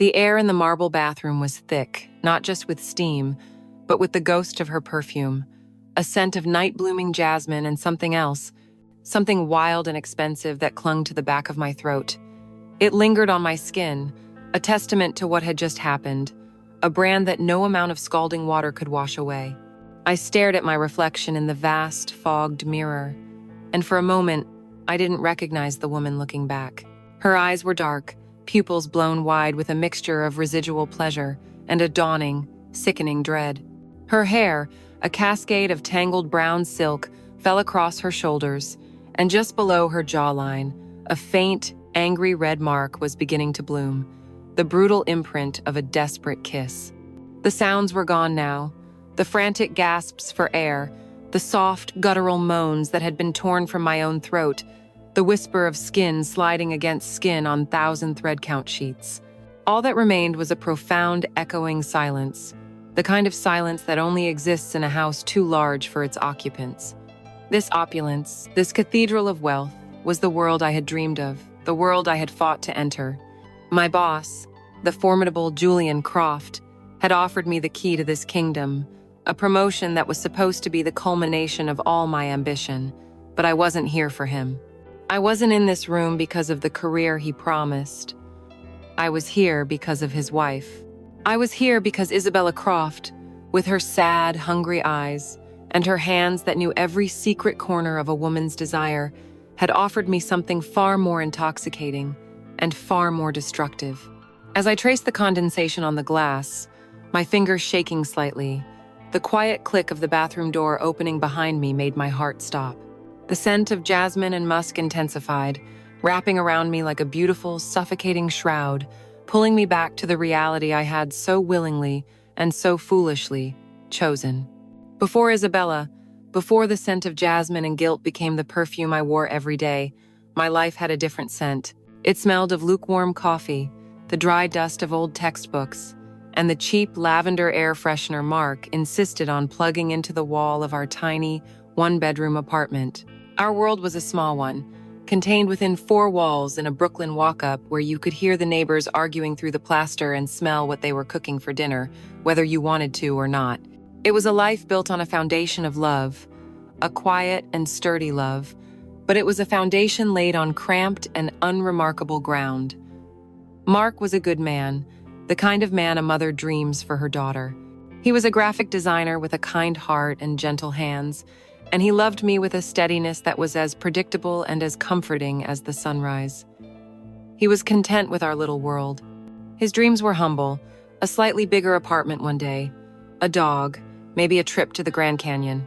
The air in the marble bathroom was thick, not just with steam, but with the ghost of her perfume, a scent of night-blooming jasmine and something else, something wild and expensive that clung to the back of my throat. It lingered on my skin, a testament to what had just happened, a brand that no amount of scalding water could wash away. I stared at my reflection in the vast, fogged mirror, and for a moment, I didn't recognize the woman looking back. Her eyes were dark, pupils blown wide with a mixture of residual pleasure and a dawning, sickening dread. Her hair, a cascade of tangled brown silk, fell across her shoulders, and just below her jawline, a faint, angry red mark was beginning to bloom, the brutal imprint of a desperate kiss. The sounds were gone now, the frantic gasps for air, the soft, guttural moans that had been torn from my own throat, the whisper of skin sliding against skin on 1,000 thread count sheets. All that remained was a profound, echoing silence, the kind of silence that only exists in a house too large for its occupants. This opulence, this cathedral of wealth, was the world I had dreamed of, the world I had fought to enter. My boss, the formidable Julian Croft, had offered me the key to this kingdom, a promotion that was supposed to be the culmination of all my ambition, but I wasn't here for him. I wasn't in this room because of the career he promised. I was here because of his wife. I was here because Isabella Croft, with her sad, hungry eyes, and her hands that knew every secret corner of a woman's desire, had offered me something far more intoxicating and far more destructive. As I traced the condensation on the glass, my fingers shaking slightly, the quiet click of the bathroom door opening behind me made my heart stop. The scent of jasmine and musk intensified, wrapping around me like a beautiful, suffocating shroud, pulling me back to the reality I had so willingly and so foolishly chosen. Before Isabella, before the scent of jasmine and guilt became the perfume I wore every day, my life had a different scent. It smelled of lukewarm coffee, the dry dust of old textbooks, and the cheap lavender air freshener Mark insisted on plugging into the wall of our tiny, one-bedroom apartment. Our world was a small one, contained within 4 walls in a Brooklyn walk-up where you could hear the neighbors arguing through the plaster and smell what they were cooking for dinner, whether you wanted to or not. It was a life built on a foundation of love, a quiet and sturdy love, but it was a foundation laid on cramped and unremarkable ground. Mark was a good man, the kind of man a mother dreams for her daughter. He was a graphic designer with a kind heart and gentle hands, and he loved me with a steadiness that was as predictable and as comforting as the sunrise. He was content with our little world. His dreams were humble, a slightly bigger apartment one day, a dog, maybe a trip to the Grand Canyon.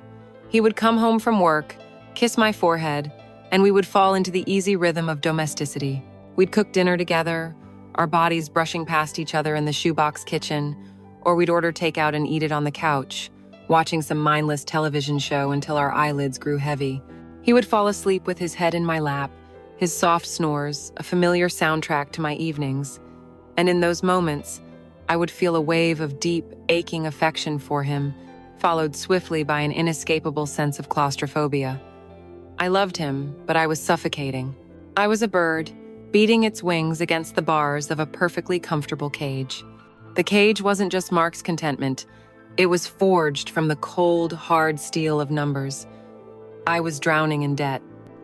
He would come home from work, kiss my forehead, and we would fall into the easy rhythm of domesticity. We'd cook dinner together, our bodies brushing past each other in the shoebox kitchen, or we'd order takeout and eat it on the couch, watching some mindless television show until our eyelids grew heavy. He would fall asleep with his head in my lap, his soft snores, a familiar soundtrack to my evenings. And in those moments, I would feel a wave of deep, aching affection for him, followed swiftly by an inescapable sense of claustrophobia. I loved him, but I was suffocating. I was a bird, beating its wings against the bars of a perfectly comfortable cage. The cage wasn't just Mark's contentment. It was forged from the cold, hard steel of numbers. I was drowning in debt.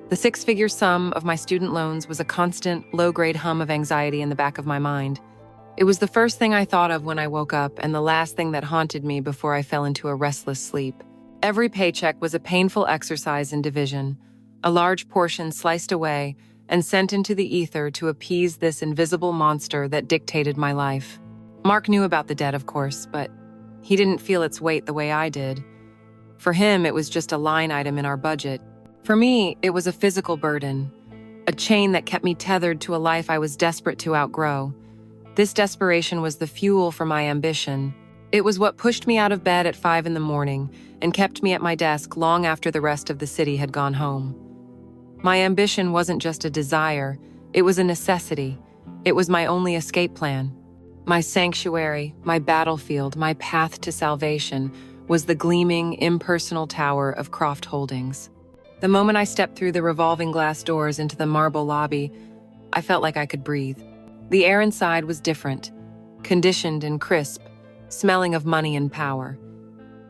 The 6-figure sum of my student loans was a constant, low-grade hum of anxiety in the back of my mind. It was the first thing I thought of when I woke up and the last thing that haunted me before I fell into a restless sleep. Every paycheck was a painful exercise in division, a large portion sliced away and sent into the ether to appease this invisible monster that dictated my life. Mark knew about the debt, of course, but he didn't feel its weight the way I did. For him, it was just a line item in our budget. For me, it was a physical burden, a chain that kept me tethered to a life I was desperate to outgrow. This desperation was the fuel for my ambition. It was what pushed me out of bed at 5 a.m. and kept me at my desk long after the rest of the city had gone home. My ambition wasn't just a desire, it was a necessity. It was my only escape plan. My sanctuary, my battlefield, my path to salvation was the gleaming, impersonal tower of Croft Holdings. The moment I stepped through the revolving glass doors into the marble lobby, I felt like I could breathe. The air inside was different, conditioned and crisp, smelling of money and power.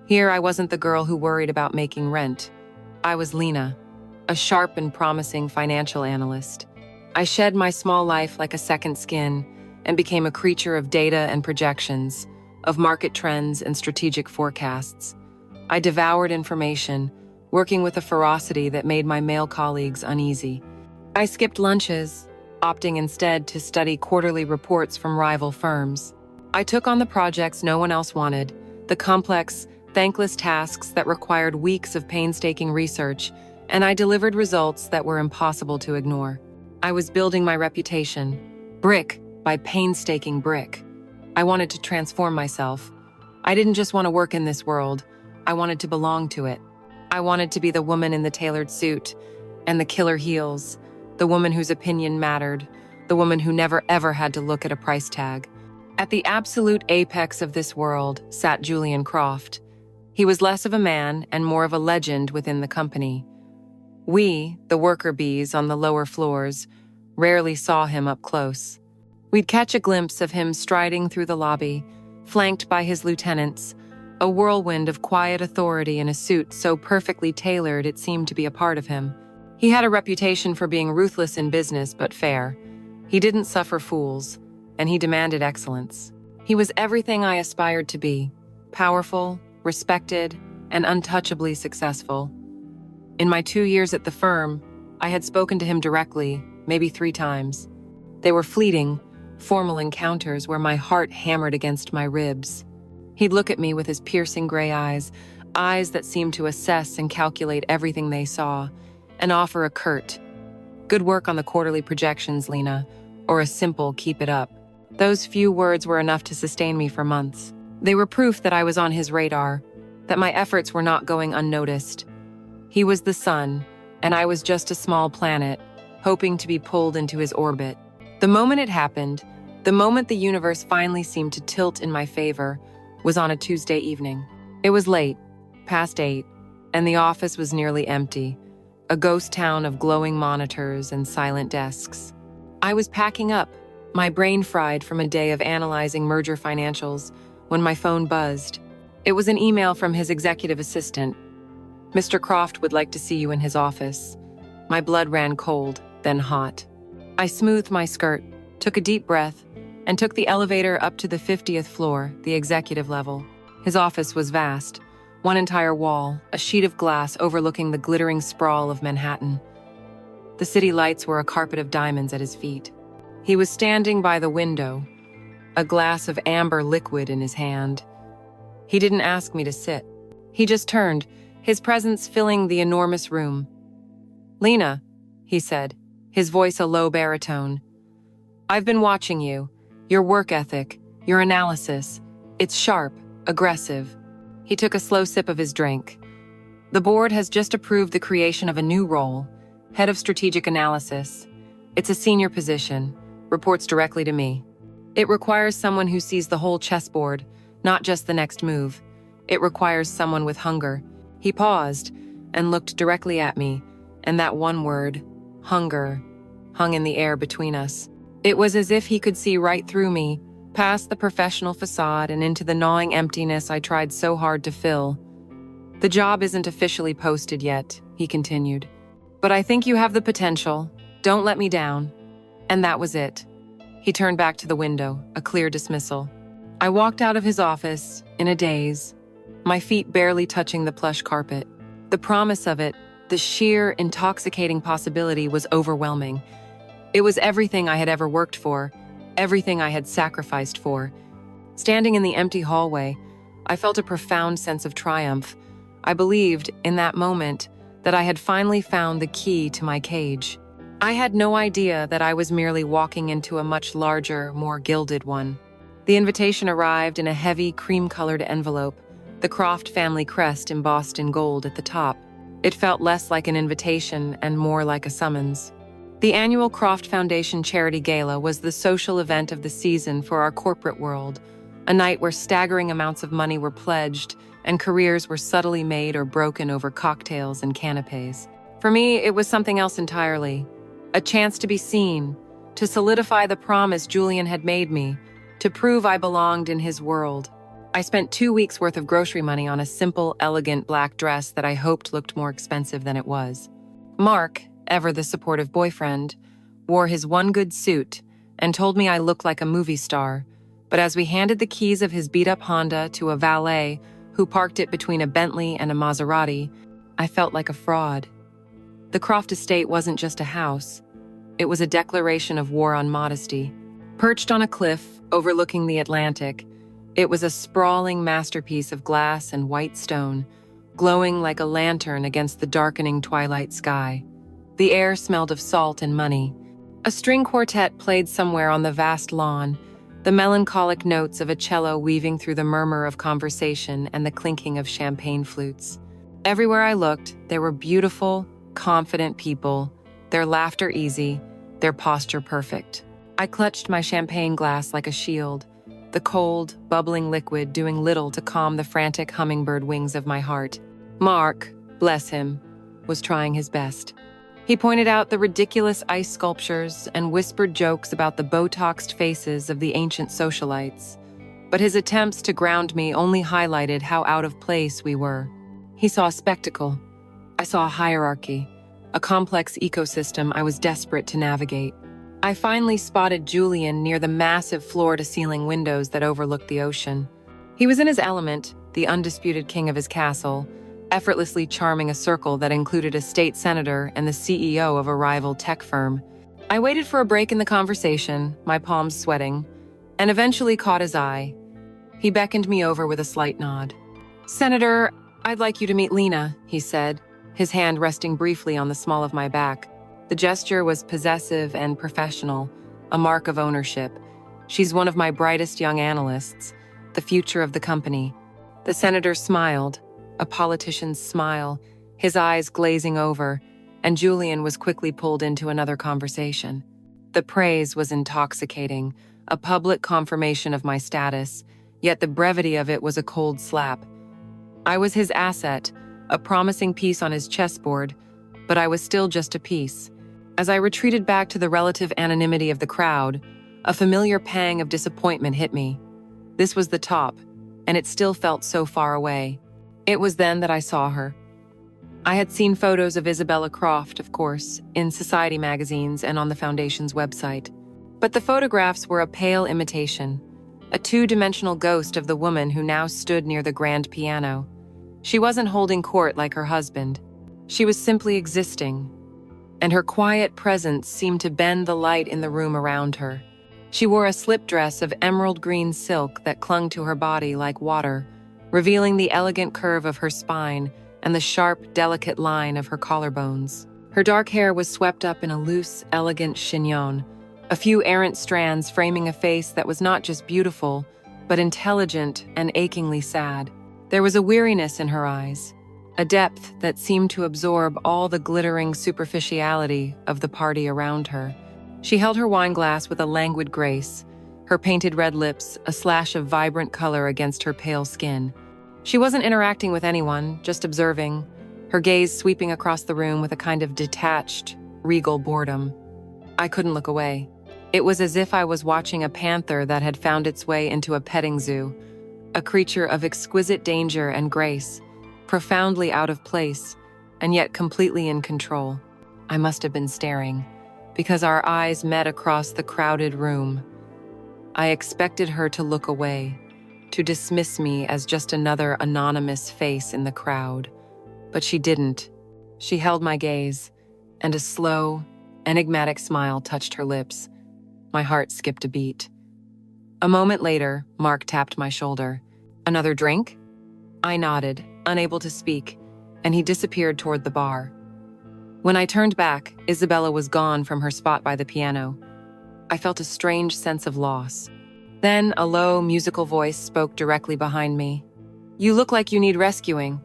Here I wasn't the girl who worried about making rent. I was Lena, a sharp and promising financial analyst. I shed my small life like a second skin and became a creature of data and projections, of market trends and strategic forecasts. I devoured information, working with a ferocity that made my male colleagues uneasy. I skipped lunches, opting instead to study quarterly reports from rival firms. I took on the projects no one else wanted, the complex, thankless tasks that required weeks of painstaking research, and I delivered results that were impossible to ignore. I was building my reputation, brick by painstaking brick. I wanted to transform myself. I didn't just want to work in this world, I wanted to belong to it. I wanted to be the woman in the tailored suit and the killer heels, the woman whose opinion mattered, the woman who never ever had to look at a price tag. At the absolute apex of this world sat Julian Croft. He was less of a man and more of a legend within the company. We, the worker bees on the lower floors, rarely saw him up close. We'd catch a glimpse of him striding through the lobby, flanked by his lieutenants, a whirlwind of quiet authority in a suit so perfectly tailored it seemed to be a part of him. He had a reputation for being ruthless in business but fair. He didn't suffer fools, and he demanded excellence. He was everything I aspired to be: powerful, respected, and untouchably successful. In my 2 years at the firm, I had spoken to him directly, maybe 3 times. They were fleeting, formal encounters where my heart hammered against my ribs. He'd look at me with his piercing gray eyes that seemed to assess and calculate everything they saw, and offer a curt, "Good work on the quarterly projections, Lena," or a simple "Keep it up." Those few words were enough to sustain me for months. They were proof that I was on his radar, that my efforts were not going unnoticed. He was the sun, and I was just a small planet, hoping to be pulled into his orbit. The moment it happened, the moment the universe finally seemed to tilt in my favor, was on a Tuesday evening. It was late, past 8, and the office was nearly empty, a ghost town of glowing monitors and silent desks. I was packing up, my brain fried from a day of analyzing merger financials, when my phone buzzed. It was an email from his executive assistant. "Mr. Croft would like to see you in his office." My blood ran cold, then hot. I smoothed my skirt, took a deep breath, and took the elevator up to the 50th floor, the executive level. His office was vast, one entire wall, a sheet of glass overlooking the glittering sprawl of Manhattan. The city lights were a carpet of diamonds at his feet. He was standing by the window, a glass of amber liquid in his hand. He didn't ask me to sit. He just turned, his presence filling the enormous room. "Lena," he said, his voice a low baritone. "I've been watching you. Your work ethic, your analysis. It's sharp, aggressive." He took a slow sip of his drink. "The board has just approved the creation of a new role, head of strategic analysis. It's a senior position, reports directly to me. It requires someone who sees the whole chessboard, not just the next move. It requires someone with hunger." He paused and looked directly at me, and that one word, hunger, hung in the air between us. It was as if he could see right through me, past the professional facade and into the gnawing emptiness I tried so hard to fill. "The job isn't officially posted yet," he continued. "But I think you have the potential. Don't let me down." And that was it. He turned back to the window, a clear dismissal. I walked out of his office in a daze, my feet barely touching the plush carpet. The promise of it, the sheer, intoxicating possibility, was overwhelming. It was everything I had ever worked for, everything I had sacrificed for. Standing in the empty hallway, I felt a profound sense of triumph. I believed, in that moment, that I had finally found the key to my cage. I had no idea that I was merely walking into a much larger, more gilded one. The invitation arrived in a heavy, cream-colored envelope, the Croft family crest embossed in gold at the top. It felt less like an invitation and more like a summons. The annual Croft Foundation Charity Gala was the social event of the season for our corporate world, a night where staggering amounts of money were pledged and careers were subtly made or broken over cocktails and canapes. For me, it was something else entirely. A chance to be seen, to solidify the promise Julian had made me, to prove I belonged in his world. I spent 2 weeks' worth of grocery money on a simple, elegant black dress that I hoped looked more expensive than it was. Mark, ever the supportive boyfriend, wore his one good suit and told me I looked like a movie star, but as we handed the keys of his beat-up Honda to a valet who parked it between a Bentley and a Maserati, I felt like a fraud. The Croft estate wasn't just a house. It was a declaration of war on modesty. Perched on a cliff overlooking the Atlantic, it was a sprawling masterpiece of glass and white stone, glowing like a lantern against the darkening twilight sky. The air smelled of salt and money. A string quartet played somewhere on the vast lawn, the melancholic notes of a cello weaving through the murmur of conversation and the clinking of champagne flutes. Everywhere I looked, there were beautiful, confident people, their laughter easy, their posture perfect. I clutched my champagne glass like a shield, the cold, bubbling liquid doing little to calm the frantic hummingbird wings of my heart. Mark, bless him, was trying his best. He pointed out the ridiculous ice sculptures and whispered jokes about the Botoxed faces of the ancient socialites, but his attempts to ground me only highlighted how out of place we were. He saw a spectacle. I saw a hierarchy, a complex ecosystem I was desperate to navigate. I finally spotted Julian near the massive floor-to-ceiling windows that overlooked the ocean. He was in his element, the undisputed king of his castle, effortlessly charming a circle that included a state senator and the CEO of a rival tech firm. I waited for a break in the conversation, my palms sweating, and eventually caught his eye. He beckoned me over with a slight nod. "Senator, I'd like you to meet Lena," he said, his hand resting briefly on the small of my back. The gesture was possessive and professional, a mark of ownership. "She's one of my brightest young analysts, the future of the company." The senator smiled, a politician's smile, his eyes glazing over, and Julian was quickly pulled into another conversation. The praise was intoxicating, a public confirmation of my status, yet the brevity of it was a cold slap. I was his asset, a promising piece on his chessboard, but I was still just a piece. As I retreated back to the relative anonymity of the crowd, a familiar pang of disappointment hit me. This was the top, and it still felt so far away. It was then that I saw her. I had seen photos of Isabella Croft, of course, in society magazines and on the Foundation's website. But the photographs were a pale imitation, a two-dimensional ghost of the woman who now stood near the grand piano. She wasn't holding court like her husband. She was simply existing, and her quiet presence seemed to bend the light in the room around her. She wore a slip dress of emerald green silk that clung to her body like water, revealing the elegant curve of her spine and the sharp, delicate line of her collarbones. Her dark hair was swept up in a loose, elegant chignon, a few errant strands framing a face that was not just beautiful, but intelligent and achingly sad. There was a weariness in her eyes, a depth that seemed to absorb all the glittering superficiality of the party around her. She held her wine glass with a languid grace, her painted red lips a slash of vibrant color against her pale skin. She wasn't interacting with anyone, just observing, her gaze sweeping across the room with a kind of detached, regal boredom. I couldn't look away. It was as if I was watching a panther that had found its way into a petting zoo, a creature of exquisite danger and grace, profoundly out of place, and yet completely in control. I must have been staring, because our eyes met across the crowded room. I expected her to look away, to dismiss me as just another anonymous face in the crowd. But she didn't. She held my gaze, and a slow, enigmatic smile touched her lips. My heart skipped a beat. A moment later, Mark tapped my shoulder. "Another drink?" I nodded, unable to speak, and he disappeared toward the bar. When I turned back, Isabella was gone from her spot by the piano. I felt a strange sense of loss. Then a low, musical voice spoke directly behind me. "You look like you need rescuing."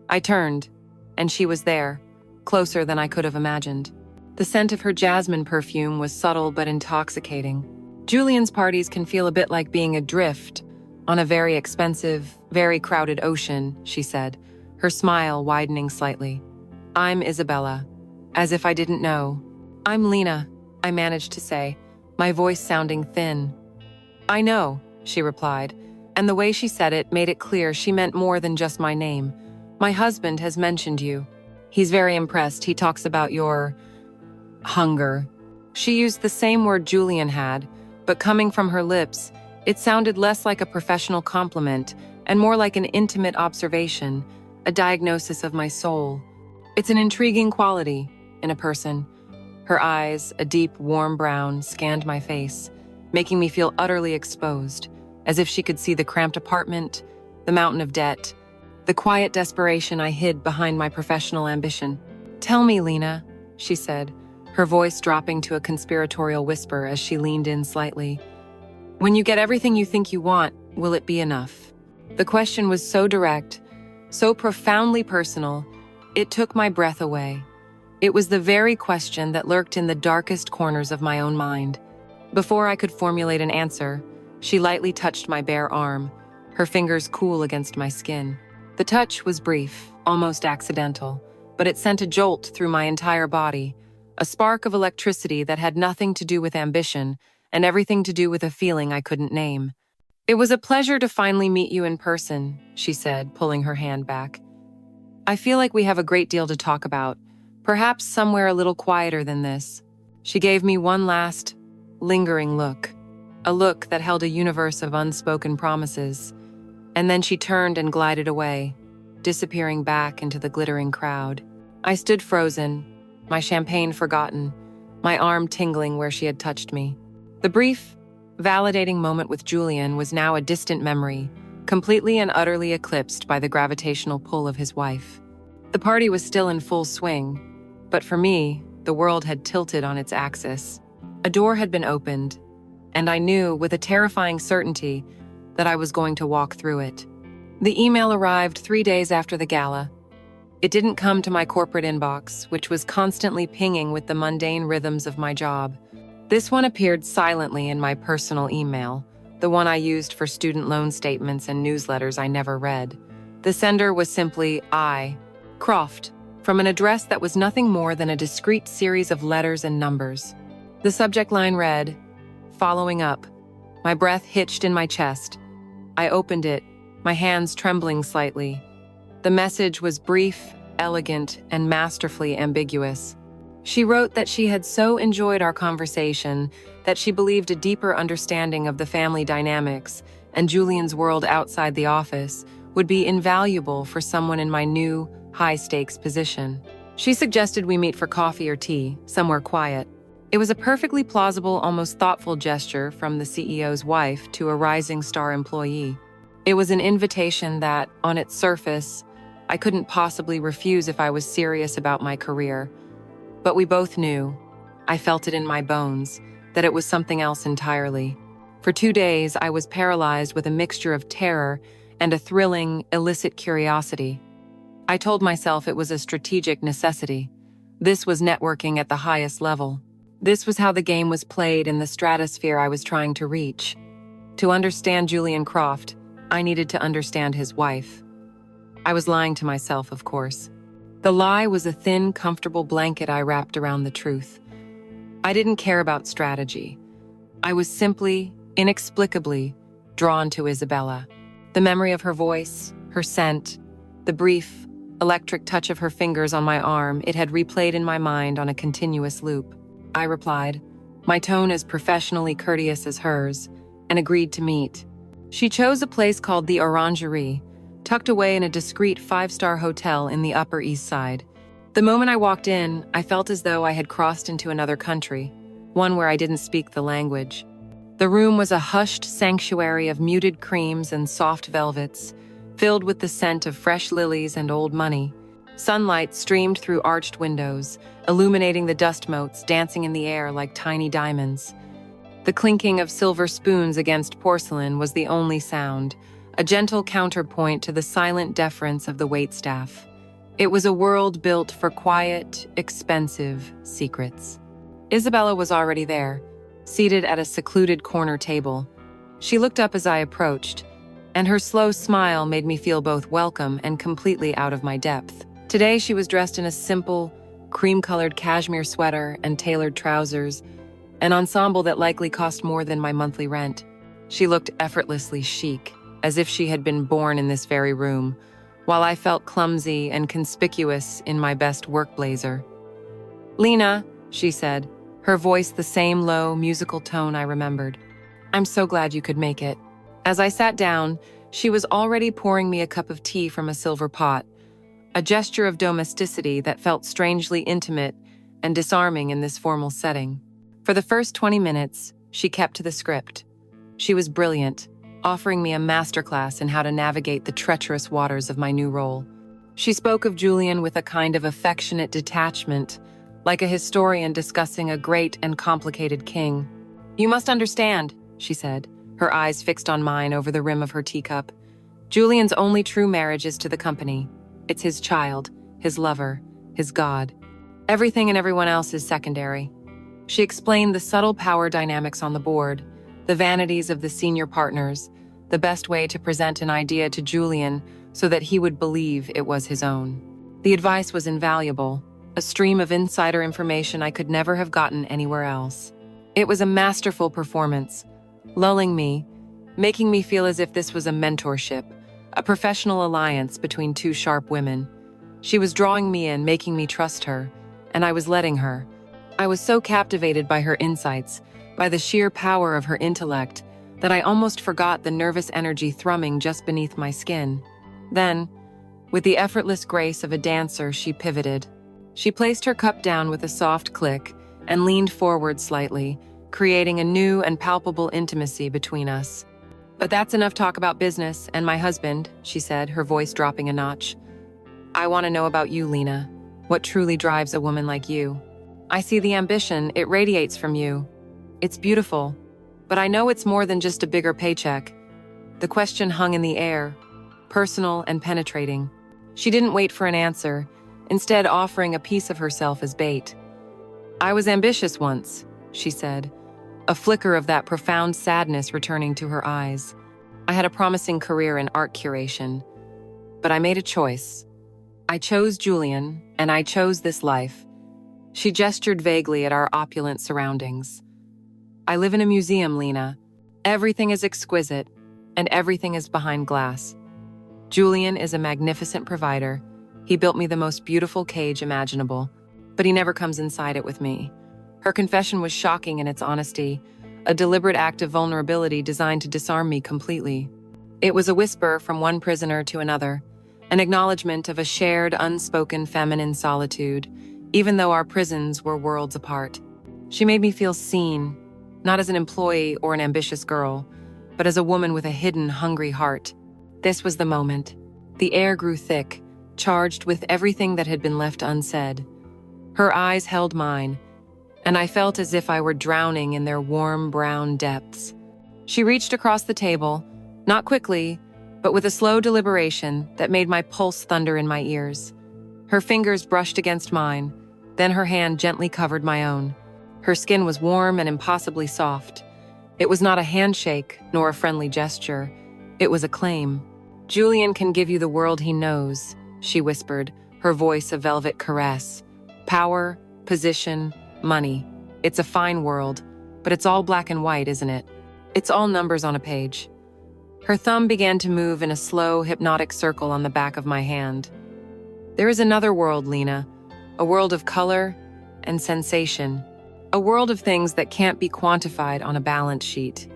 I turned, and she was there, closer than I could have imagined. The scent of her jasmine perfume was subtle but intoxicating. Julian's parties can feel a bit like being adrift on a very expensive, very crowded ocean, she said, her smile widening slightly. "I'm Isabella," as if I didn't know. "I'm Lena," I managed to say, my voice sounding thin. "I know," she replied, and the way she said it made it clear she meant more than just my name. "My husband has mentioned you. He's very impressed. He talks about your hunger." She used the same word Julian had, but coming from her lips, it sounded less like a professional compliment and more like an intimate observation, a diagnosis of my soul. It's an intriguing quality in a person. Her eyes, a deep, warm brown, scanned my face, making me feel utterly exposed, as if she could see the cramped apartment, the mountain of debt, the quiet desperation I hid behind my professional ambition. "Tell me, Lena," she said, her voice dropping to a conspiratorial whisper as she leaned in slightly. "When you get everything you think you want, will it be enough?" The question was so direct, so profoundly personal, it took my breath away. It was the very question that lurked in the darkest corners of my own mind. Before I could formulate an answer, she lightly touched my bare arm, her fingers cool against my skin. The touch was brief, almost accidental, but it sent a jolt through my entire body, a spark of electricity that had nothing to do with ambition and everything to do with a feeling I couldn't name. "It was a pleasure to finally meet you in person," she said, pulling her hand back. "I feel like we have a great deal to talk about, perhaps somewhere a little quieter than this." She gave me one last, lingering look, a look that held a universe of unspoken promises, and then she turned and glided away, disappearing back into the glittering crowd. I stood frozen, my champagne forgotten, my arm tingling where she had touched me. The brief, validating moment with Julian was now a distant memory, completely and utterly eclipsed by the gravitational pull of his wife. The party was still in full swing, but for me, the world had tilted on its axis. A door had been opened, and I knew with a terrifying certainty that I was going to walk through it. The email arrived 3 days after the gala. It didn't come to my corporate inbox, which was constantly pinging with the mundane rhythms of my job. This one appeared silently in my personal email, the one I used for student loan statements and newsletters I never read. The sender was simply I, Croft, from an address that was nothing more than a discrete series of letters and numbers. The subject line read, "Following up." My breath hitched in my chest. I opened it, my hands trembling slightly. The message was brief, elegant, and masterfully ambiguous. She wrote that she had so enjoyed our conversation that she believed a deeper understanding of the family dynamics and Julian's world outside the office would be invaluable for someone in my new, high-stakes position. She suggested we meet for coffee or tea, somewhere quiet. It was a perfectly plausible, almost thoughtful gesture from the CEO's wife to a rising star employee. It was an invitation that, on its surface, I couldn't possibly refuse if I was serious about my career. But we both knew, I felt it in my bones, that it was something else entirely. For 2 days, I was paralyzed with a mixture of terror and a thrilling, illicit curiosity. I told myself it was a strategic necessity. This was networking at the highest level. This was how the game was played in the stratosphere I was trying to reach. To understand Julian Croft, I needed to understand his wife. I was lying to myself, of course. The lie was a thin, comfortable blanket I wrapped around the truth. I didn't care about strategy. I was simply, inexplicably, drawn to Isabella. The memory of her voice, her scent, the brief, electric touch of her fingers on my arm, it had replayed in my mind on a continuous loop. I replied, my tone as professionally courteous as hers, and agreed to meet. She chose a place called the Orangerie, tucked away in a discreet 5-star hotel in the Upper East Side. The moment I walked in, I felt as though I had crossed into another country, one where I didn't speak the language. The room was a hushed sanctuary of muted creams and soft velvets, filled with the scent of fresh lilies and old money. Sunlight streamed through arched windows, illuminating the dust motes dancing in the air like tiny diamonds. The clinking of silver spoons against porcelain was the only sound, a gentle counterpoint to the silent deference of the waitstaff. It was a world built for quiet, expensive secrets. Isabella was already there, seated at a secluded corner table. She looked up as I approached, and her slow smile made me feel both welcome and completely out of my depth. Today she was dressed in a simple, cream-colored cashmere sweater and tailored trousers, an ensemble that likely cost more than my monthly rent. She looked effortlessly chic, as if she had been born in this very room, while I felt clumsy and conspicuous in my best work blazer. "Lena," she said, her voice the same low, musical tone I remembered. "I'm so glad you could make it." As I sat down, she was already pouring me a cup of tea from a silver pot, a gesture of domesticity that felt strangely intimate and disarming in this formal setting. For the first 20 minutes, she kept to the script. She was brilliant, offering me a masterclass in how to navigate the treacherous waters of my new role. She spoke of Julian with a kind of affectionate detachment, like a historian discussing a great and complicated king. "You must understand," she said, her eyes fixed on mine over the rim of her teacup. "Julian's only true marriage is to the company. It's his child, his lover, his god. Everything and everyone else is secondary." She explained the subtle power dynamics on the board, the vanities of the senior partners, the best way to present an idea to Julian so that he would believe it was his own. The advice was invaluable, a stream of insider information I could never have gotten anywhere else. It was a masterful performance, lulling me, making me feel as if this was a mentorship, a professional alliance between two sharp women. She was drawing me in, making me trust her, and I was letting her. I was so captivated by her insights, by the sheer power of her intellect, that I almost forgot the nervous energy thrumming just beneath my skin. Then, with the effortless grace of a dancer, she pivoted. She placed her cup down with a soft click and leaned forward slightly, creating a new and palpable intimacy between us. "But that's enough talk about business and my husband," she said, her voice dropping a notch. "I want to know about you, Lena. What truly drives a woman like you? I see the ambition, it radiates from you. It's beautiful, but I know it's more than just a bigger paycheck." The question hung in the air, personal and penetrating. She didn't wait for an answer, instead offering a piece of herself as bait. "I was ambitious once," she said, a flicker of that profound sadness returning to her eyes. "I had a promising career in art curation, but I made a choice. I chose Julian, and I chose this life." She gestured vaguely at our opulent surroundings. "I live in a museum, Lena. Everything is exquisite, and everything is behind glass. Julian is a magnificent provider. He built me the most beautiful cage imaginable, but he never comes inside it with me." Her confession was shocking in its honesty, a deliberate act of vulnerability designed to disarm me completely. It was a whisper from one prisoner to another, an acknowledgement of a shared, unspoken feminine solitude, even though our prisons were worlds apart. She made me feel seen, not as an employee or an ambitious girl, but as a woman with a hidden, hungry heart. This was the moment. The air grew thick, charged with everything that had been left unsaid. Her eyes held mine, and I felt as if I were drowning in their warm brown depths. She reached across the table, not quickly, but with a slow deliberation that made my pulse thunder in my ears. Her fingers brushed against mine, then her hand gently covered my own. Her skin was warm and impossibly soft. It was not a handshake, nor a friendly gesture. It was a claim. "Julian can give you the world he knows," she whispered, her voice a velvet caress. "Power, position, money. It's a fine world, but it's all black and white, isn't it? It's all numbers on a page." Her thumb began to move in a slow, hypnotic circle on the back of my hand. "There is another world, Lena, a world of color and sensation, a world of things that can't be quantified on a balance sheet,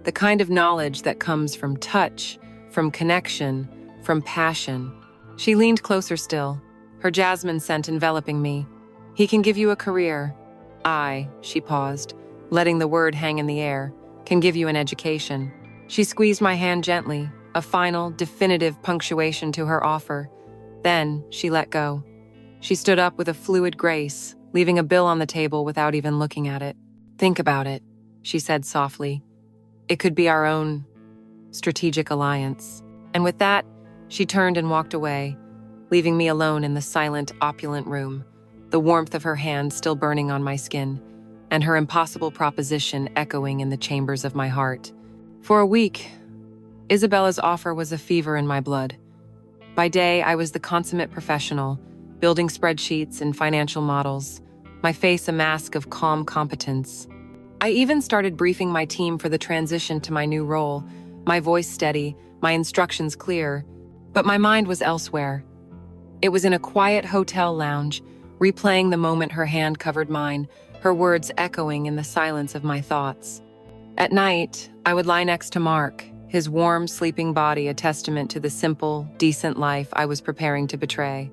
the kind of knowledge that comes from touch, from connection, from passion." She leaned closer still, her jasmine scent enveloping me. "He can give you a career. She paused, letting the word hang in the air, can give you an education." She squeezed my hand gently, a final, definitive punctuation to her offer. Then she let go. She stood up with a fluid grace, leaving a bill on the table without even looking at it. "Think about it," she said softly. "It could be our own strategic alliance." And with that, she turned and walked away, leaving me alone in the silent, opulent room, the warmth of her hand still burning on my skin, and her impossible proposition echoing in the chambers of my heart. For a week, Isabella's offer was a fever in my blood. By day, I was the consummate professional, building spreadsheets and financial models, my face a mask of calm competence. I even started briefing my team for the transition to my new role, my voice steady, my instructions clear, but my mind was elsewhere. It was in a quiet hotel lounge, replaying the moment her hand covered mine, her words echoing in the silence of my thoughts. At night, I would lie next to Mark, his warm, sleeping body a testament to the simple, decent life I was preparing to betray.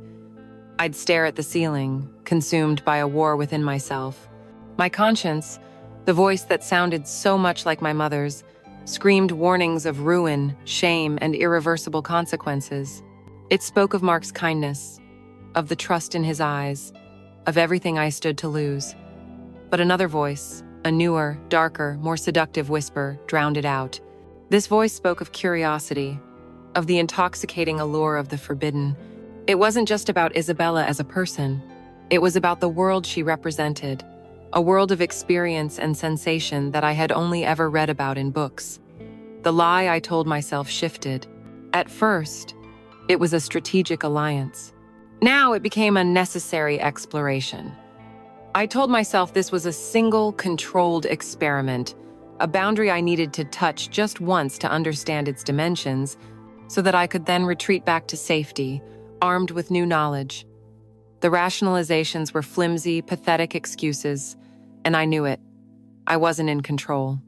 I'd stare at the ceiling, consumed by a war within myself. My conscience, the voice that sounded so much like my mother's, screamed warnings of ruin, shame, and irreversible consequences. It spoke of Mark's kindness, of the trust in his eyes, of everything I stood to lose. But another voice, a newer, darker, more seductive whisper, drowned it out. This voice spoke of curiosity, of the intoxicating allure of the forbidden. It wasn't just about Isabella as a person. It was about the world she represented, a world of experience and sensation that I had only ever read about in books. The lie I told myself shifted. At first, it was a strategic alliance. Now it became a necessary exploration. I told myself this was a single, controlled experiment, a boundary I needed to touch just once to understand its dimensions, so that I could then retreat back to safety, armed with new knowledge. The rationalizations were flimsy, pathetic excuses, and I knew it. I wasn't in control.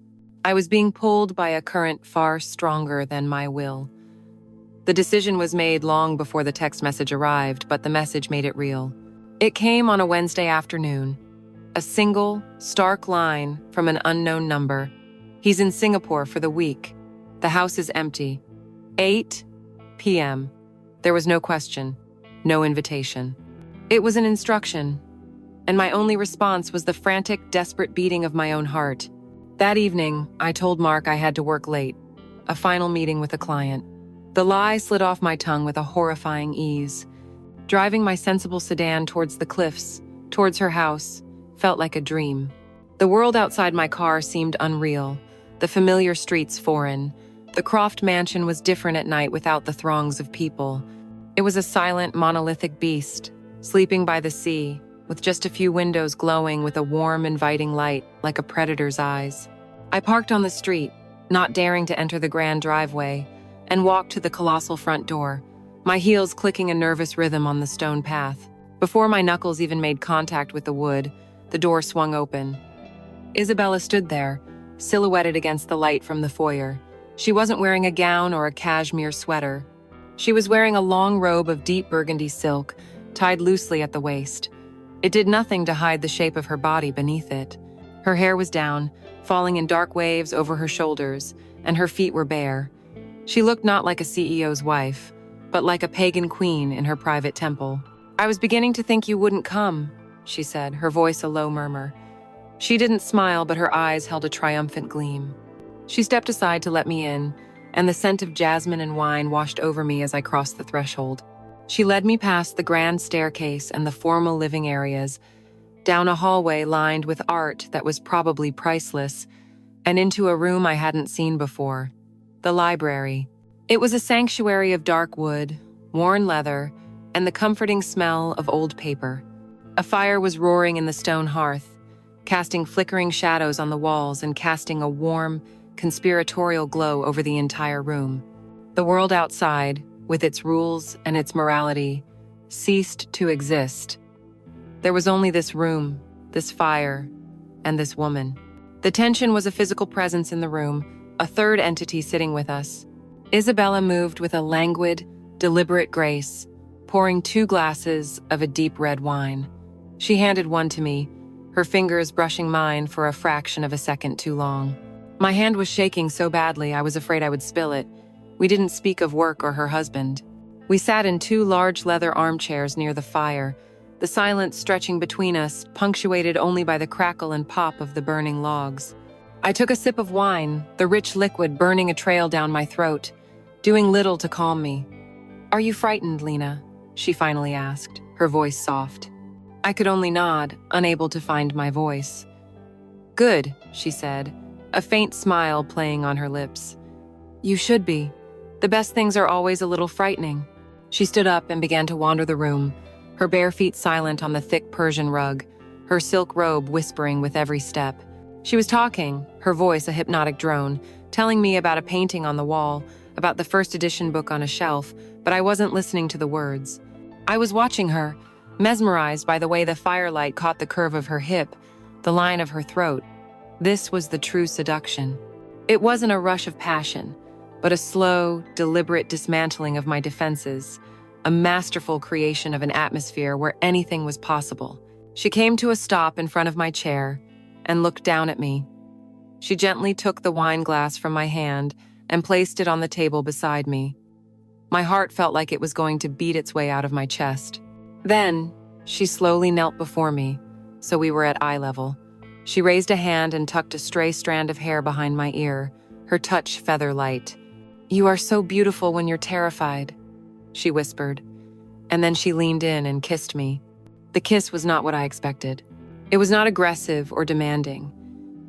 I was being pulled by a current far stronger than my will. The decision was made long before the text message arrived, but the message made it real. It came on a Wednesday afternoon. A single, stark line from an unknown number. He's in Singapore for the week. The house is empty. 8 p.m. There was no question, no invitation. It was an instruction, and my only response was the frantic, desperate beating of my own heart. That evening, I told Mark I had to work late, a final meeting with a client. The lie slid off my tongue with a horrifying ease. Driving my sensible sedan towards the cliffs, towards her house, felt like a dream. The world outside my car seemed unreal, the familiar streets foreign. The Croft mansion was different at night without the throngs of people. It was a silent, monolithic beast, sleeping by the sea, with just a few windows glowing with a warm, inviting light like a predator's eyes. I parked on the street, not daring to enter the grand driveway, and walked to the colossal front door, my heels clicking a nervous rhythm on the stone path. Before my knuckles even made contact with the wood, the door swung open. Isabella stood there, silhouetted against the light from the foyer. She wasn't wearing a gown or a cashmere sweater. She was wearing a long robe of deep burgundy silk, tied loosely at the waist. It did nothing to hide the shape of her body beneath it. Her hair was down, falling in dark waves over her shoulders, and her feet were bare. She looked not like a CEO's wife, but like a pagan queen in her private temple. "I was beginning to think you wouldn't come," she said, her voice a low murmur. She didn't smile, but her eyes held a triumphant gleam. She stepped aside to let me in, and the scent of jasmine and wine washed over me as I crossed the threshold. She led me past the grand staircase and the formal living areas, down a hallway lined with art that was probably priceless, and into a room I hadn't seen before, the library. It was a sanctuary of dark wood, worn leather, and the comforting smell of old paper. A fire was roaring in the stone hearth, casting flickering shadows on the walls and casting a warm, conspiratorial glow over the entire room. The world outside, with its rules and its morality, ceased to exist. There was only this room, this fire, and this woman. The tension was a physical presence in the room, a third entity sitting with us. Isabella moved with a languid, deliberate grace, pouring 2 glasses of a deep red wine. She handed one to me, her fingers brushing mine for a fraction of a second too long. My hand was shaking so badly I was afraid I would spill it. We didn't speak of work or her husband. We sat in 2 large leather armchairs near the fire, the silence stretching between us, punctuated only by the crackle and pop of the burning logs. I took a sip of wine, the rich liquid burning a trail down my throat, doing little to calm me. "Are you frightened, Lena?" she finally asked, her voice soft. I could only nod, unable to find my voice. "Good," she said, a faint smile playing on her lips. "You should be. The best things are always a little frightening." She stood up and began to wander the room, her bare feet silent on the thick Persian rug, her silk robe whispering with every step. She was talking, her voice a hypnotic drone, telling me about a painting on the wall, about the first edition book on a shelf, but I wasn't listening to the words. I was watching her, mesmerized by the way the firelight caught the curve of her hip, the line of her throat. This was the true seduction. It wasn't a rush of passion, but a slow, deliberate dismantling of my defenses, a masterful creation of an atmosphere where anything was possible. She came to a stop in front of my chair and looked down at me. She gently took the wine glass from my hand and placed it on the table beside me. My heart felt like it was going to beat its way out of my chest. Then, she slowly knelt before me, so we were at eye level. She raised a hand and tucked a stray strand of hair behind my ear, her touch feather light. "You are so beautiful when you're terrified," she whispered, and then she leaned in and kissed me. The kiss was not what I expected. It was not aggressive or demanding.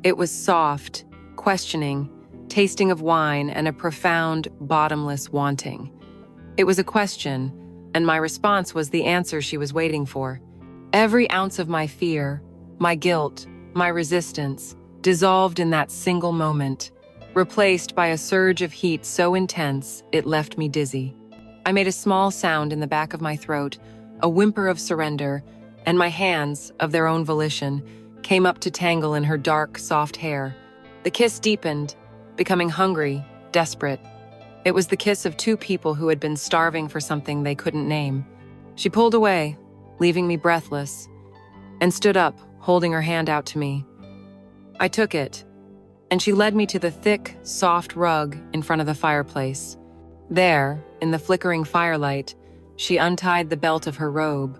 It was soft, questioning, tasting of wine, and a profound, bottomless wanting. It was a question, and my response was the answer she was waiting for. Every ounce of my fear, my guilt, my resistance, dissolved in that single moment, replaced by a surge of heat so intense it left me dizzy. I made a small sound in the back of my throat, a whimper of surrender, and my hands, of their own volition, came up to tangle in her dark, soft hair. The kiss deepened, becoming hungry, desperate. It was the kiss of two people who had been starving for something they couldn't name. She pulled away, leaving me breathless, and stood up, holding her hand out to me. I took it, and she led me to the thick, soft rug in front of the fireplace. There, in the flickering firelight, she untied the belt of her robe.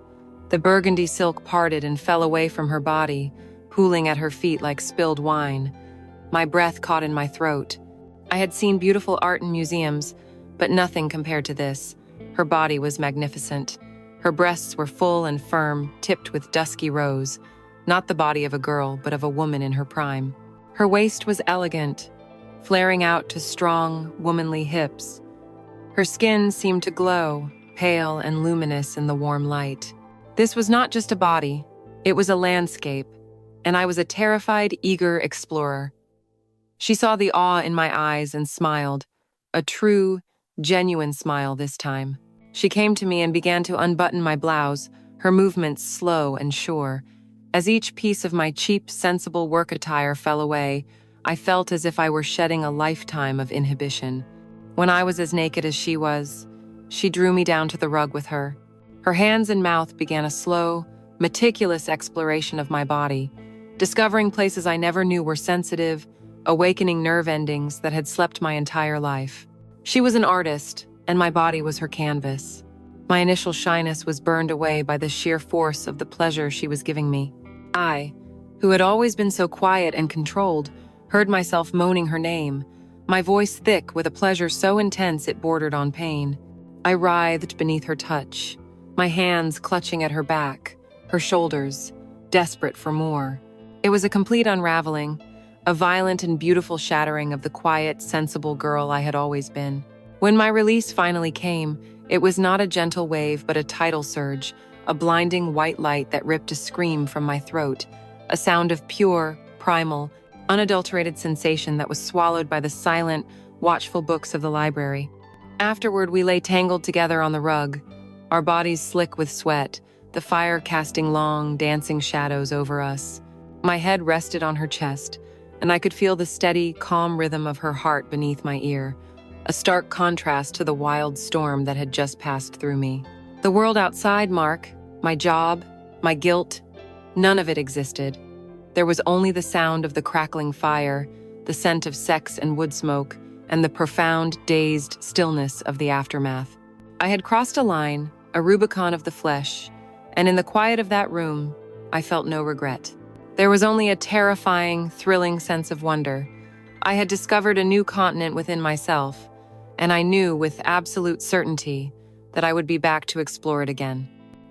The burgundy silk parted and fell away from her body, pooling at her feet like spilled wine. My breath caught in my throat. I had seen beautiful art in museums, but nothing compared to this. Her body was magnificent. Her breasts were full and firm, tipped with dusky rose, not the body of a girl, but of a woman in her prime. Her waist was elegant, flaring out to strong, womanly hips. Her skin seemed to glow, pale and luminous in the warm light. This was not just a body, it was a landscape, and I was a terrified, eager explorer. She saw the awe in my eyes and smiled, a true, genuine smile this time. She came to me and began to unbutton my blouse, her movements slow and sure. As each piece of my cheap, sensible work attire fell away, I felt as if I were shedding a lifetime of inhibition. When I was as naked as she was, she drew me down to the rug with her. Her hands and mouth began a slow, meticulous exploration of my body, discovering places I never knew were sensitive, awakening nerve endings that had slept my entire life. She was an artist, and my body was her canvas. My initial shyness was burned away by the sheer force of the pleasure she was giving me. I, who had always been so quiet and controlled, heard myself moaning her name, my voice thick with a pleasure so intense it bordered on pain. I writhed beneath her touch, my hands clutching at her back, her shoulders, desperate for more. It was a complete unraveling, a violent and beautiful shattering of the quiet, sensible girl I had always been. When my release finally came, it was not a gentle wave but a tidal surge, a blinding white light that ripped a scream from my throat, a sound of pure, primal, unadulterated sensation that was swallowed by the silent, watchful books of the library. Afterward, we lay tangled together on the rug, our bodies slick with sweat, the fire casting long, dancing shadows over us. My head rested on her chest, and I could feel the steady, calm rhythm of her heart beneath my ear, a stark contrast to the wild storm that had just passed through me. The world outside, Mark, my job, my guilt, none of it existed. There was only the sound of the crackling fire, the scent of sex and wood smoke, and the profound, dazed stillness of the aftermath. I had crossed a line, a Rubicon of the flesh, and in the quiet of that room, I felt no regret. There was only a terrifying, thrilling sense of wonder. I had discovered a new continent within myself, and I knew with absolute certainty that I would be back to explore it again.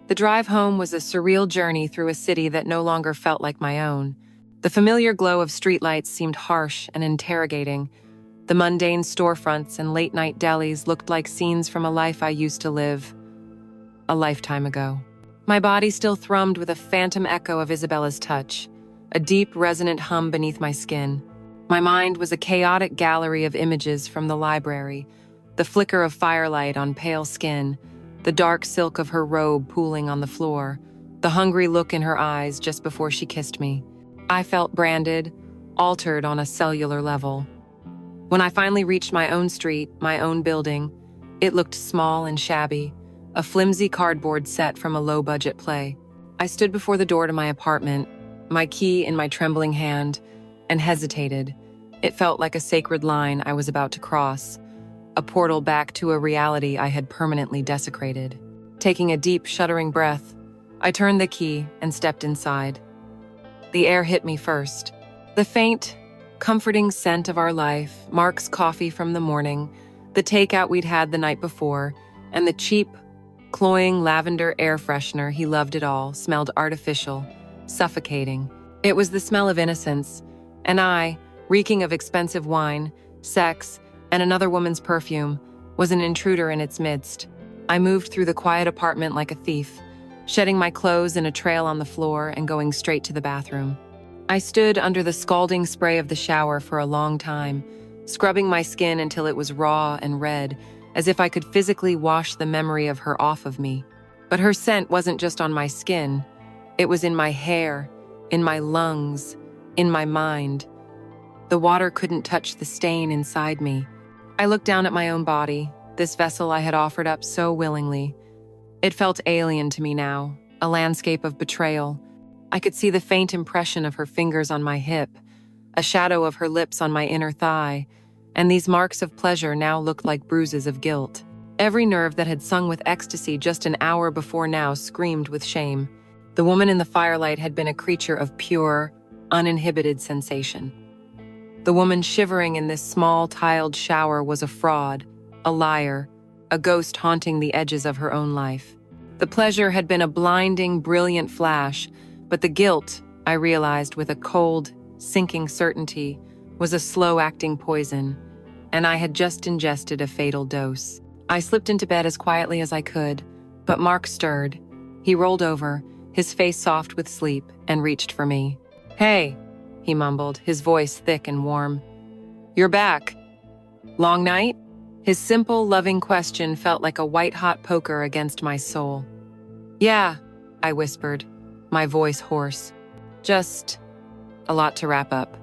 The drive home was a surreal journey through a city that no longer felt like my own. The familiar glow of streetlights seemed harsh and interrogating. The mundane storefronts and late-night delis looked like scenes from a life I used to live a lifetime ago. My body still thrummed with a phantom echo of Isabella's touch, a deep, resonant hum beneath my skin. My mind was a chaotic gallery of images from the library, the flicker of firelight on pale skin, the dark silk of her robe pooling on the floor, the hungry look in her eyes just before she kissed me. I felt branded, altered on a cellular level. When I finally reached my own street, my own building, it looked small and shabby, a flimsy cardboard set from a low-budget play. I stood before the door to my apartment, my key in my trembling hand, and hesitated. It felt like a sacred line I was about to cross, a portal back to a reality I had permanently desecrated. Taking a deep, shuddering breath, I turned the key and stepped inside. The air hit me first. The faint, comforting scent of our life, Mark's coffee from the morning, the takeout we'd had the night before, and the cheap, cloying lavender air freshener he loved it all smelled artificial, suffocating. It was the smell of innocence, and I, reeking of expensive wine, sex, and another woman's perfume, was an intruder in its midst. I moved through the quiet apartment like a thief, shedding my clothes in a trail on the floor and going straight to the bathroom. I stood under the scalding spray of the shower for a long time, scrubbing my skin until it was raw and red, as if I could physically wash the memory of her off of me. But her scent wasn't just on my skin. It was in my hair, in my lungs, in my mind. The water couldn't touch the stain inside me. I looked down at my own body, this vessel I had offered up so willingly. It felt alien to me now, a landscape of betrayal. I could see the faint impression of her fingers on my hip, a shadow of her lips on my inner thigh, and these marks of pleasure now looked like bruises of guilt. Every nerve that had sung with ecstasy just an hour before now screamed with shame. The woman in the firelight had been a creature of pure, uninhibited sensation. The woman shivering in this small, tiled shower was a fraud, a liar, a ghost haunting the edges of her own life. The pleasure had been a blinding, brilliant flash, but the guilt, I realized with a cold, sinking certainty, was a slow-acting poison, and I had just ingested a fatal dose. I slipped into bed as quietly as I could, but Mark stirred. He rolled over, his face soft with sleep, and reached for me. "Hey," he mumbled, his voice thick and warm. "You're back. Long night?" His simple, loving question felt like a white-hot poker against my soul. "Yeah," I whispered, my voice hoarse. "Just a lot to wrap up."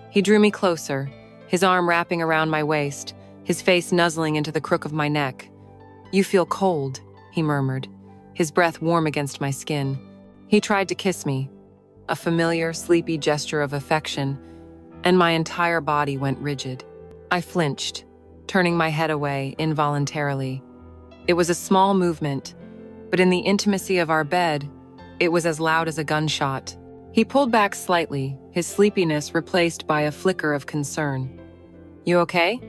He drew me closer, his arm wrapping around my waist, his face nuzzling into the crook of my neck. "You feel cold," he murmured, his breath warm against my skin. He tried to kiss me, a familiar, sleepy gesture of affection, and my entire body went rigid. I flinched, turning my head away involuntarily. It was a small movement, but in the intimacy of our bed, it was as loud as a gunshot. He pulled back slightly, his sleepiness replaced by a flicker of concern. "You okay?"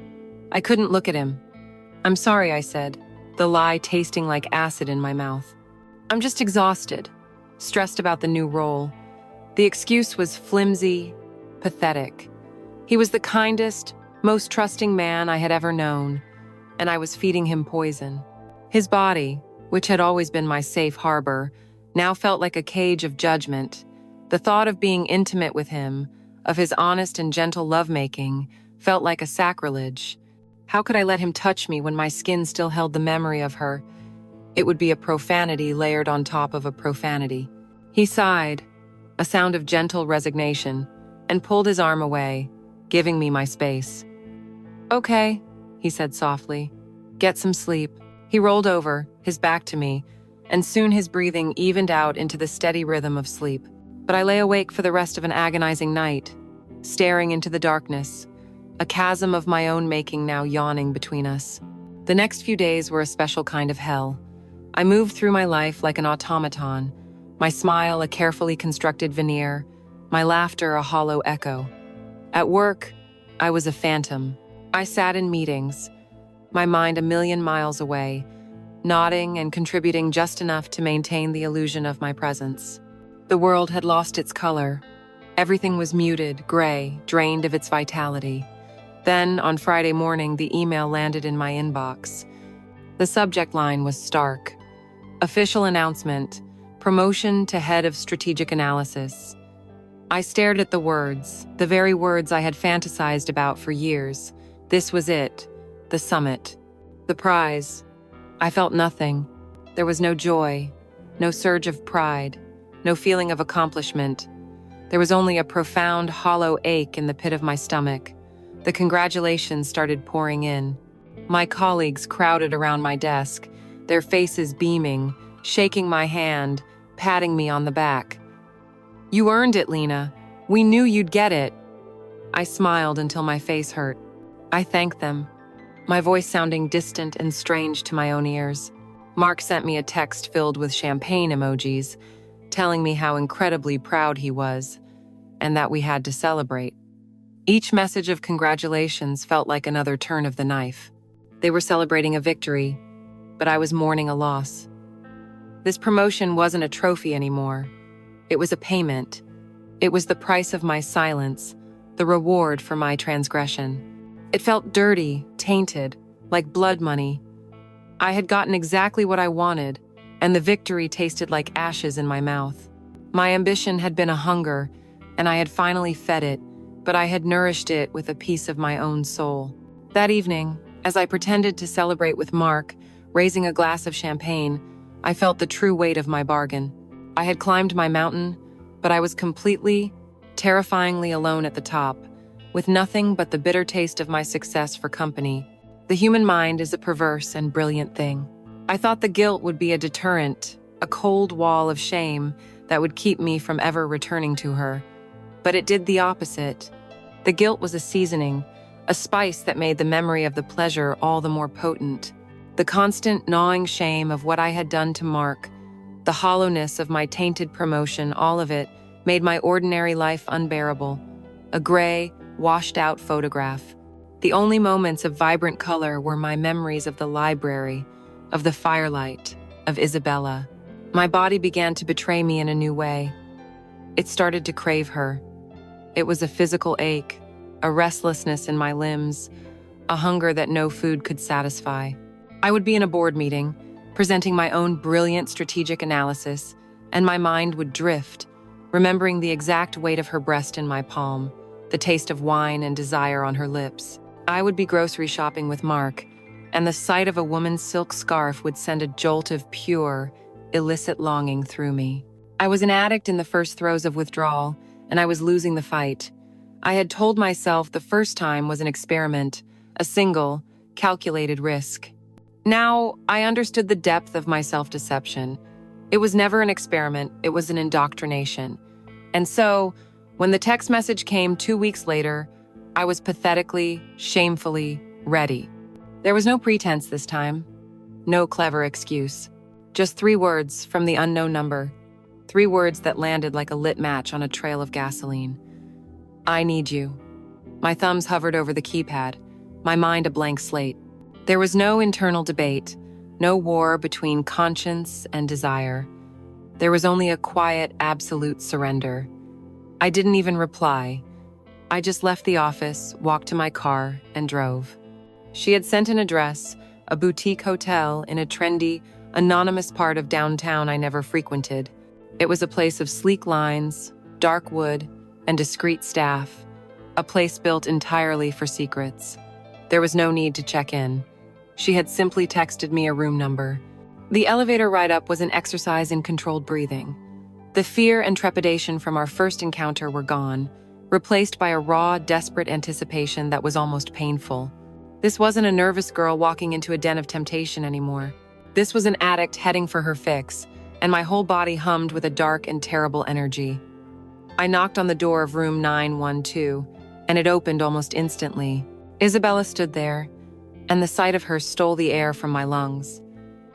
I couldn't look at him. "I'm sorry," I said, the lie tasting like acid in my mouth. "I'm just exhausted, stressed about the new role." The excuse was flimsy, pathetic. He was the kindest, most trusting man I had ever known, and I was feeding him poison. His body, which had always been my safe harbor, now felt like a cage of judgment. The thought of being intimate with him, of his honest and gentle lovemaking, felt like a sacrilege. How could I let him touch me when my skin still held the memory of her? It would be a profanity layered on top of a profanity. He sighed, a sound of gentle resignation, and pulled his arm away, giving me my space. "Okay," he said softly. "Get some sleep." He rolled over, his back to me, and soon his breathing evened out into the steady rhythm of sleep. But I lay awake for the rest of an agonizing night, staring into the darkness, a chasm of my own making now yawning between us. The next few days were a special kind of hell. I moved through my life like an automaton, my smile a carefully constructed veneer, my laughter a hollow echo. At work, I was a phantom. I sat in meetings, my mind a million miles away, nodding and contributing just enough to maintain the illusion of my presence. The world had lost its color. Everything was muted, gray, drained of its vitality. Then, on Friday morning, the email landed in my inbox. The subject line was stark. Official announcement, promotion to head of strategic analysis. I stared at the words, the very words I had fantasized about for years. This was it, the summit, the prize. I felt nothing. There was no joy, no surge of pride, no feeling of accomplishment. There was only a profound, hollow ache in the pit of my stomach. The congratulations started pouring in. My colleagues crowded around my desk, their faces beaming, shaking my hand, patting me on the back. "You earned it, Lena. We knew you'd get it." I smiled until my face hurt. I thanked them, my voice sounding distant and strange to my own ears. Mark sent me a text filled with champagne emojis, telling me how incredibly proud he was, and that we had to celebrate. Each message of congratulations felt like another turn of the knife. They were celebrating a victory, but I was mourning a loss. This promotion wasn't a trophy anymore. It was a payment. It was the price of my silence, the reward for my transgression. It felt dirty, tainted, like blood money. I had gotten exactly what I wanted, and the victory tasted like ashes in my mouth. My ambition had been a hunger, and I had finally fed it, but I had nourished it with a piece of my own soul. That evening, as I pretended to celebrate with Mark, raising a glass of champagne, I felt the true weight of my bargain. I had climbed my mountain, but I was completely, terrifyingly alone at the top, with nothing but the bitter taste of my success for company. The human mind is a perverse and brilliant thing. I thought the guilt would be a deterrent, a cold wall of shame that would keep me from ever returning to her. But it did the opposite. The guilt was a seasoning, a spice that made the memory of the pleasure all the more potent. The constant gnawing shame of what I had done to Mark, the hollowness of my tainted promotion, all of it made my ordinary life unbearable. A gray, washed-out photograph. The only moments of vibrant color were my memories of the library, of the firelight, of Isabella. My body began to betray me in a new way. It started to crave her. It was a physical ache, a restlessness in my limbs, a hunger that no food could satisfy. I would be in a board meeting, presenting my own brilliant strategic analysis, and my mind would drift, remembering the exact weight of her breast in my palm, the taste of wine and desire on her lips. I would be grocery shopping with Mark, and the sight of a woman's silk scarf would send a jolt of pure, illicit longing through me. I was an addict in the first throes of withdrawal, and I was losing the fight. I had told myself the first time was an experiment, a single, calculated risk. Now, I understood the depth of my self-deception. It was never an experiment, it was an indoctrination. And so, when the text message came 2 weeks later, I was pathetically, shamefully ready. There was no pretense this time, no clever excuse. Just 3 words from the unknown number, 3 words that landed like a lit match on a trail of gasoline. I need you. My thumbs hovered over the keypad, my mind a blank slate. There was no internal debate, no war between conscience and desire. There was only a quiet, absolute surrender. I didn't even reply. I just left the office, walked to my car, and drove. She had sent an address, a boutique hotel in a trendy, anonymous part of downtown I never frequented. It was a place of sleek lines, dark wood, and discreet staff, a place built entirely for secrets. There was no need to check in. She had simply texted me a room number. The elevator ride up was an exercise in controlled breathing. The fear and trepidation from our first encounter were gone, replaced by a raw, desperate anticipation that was almost painful. This wasn't a nervous girl walking into a den of temptation anymore. This was an addict heading for her fix, and my whole body hummed with a dark and terrible energy. I knocked on the door of room 912, and it opened almost instantly. Isabella stood there, and the sight of her stole the air from my lungs.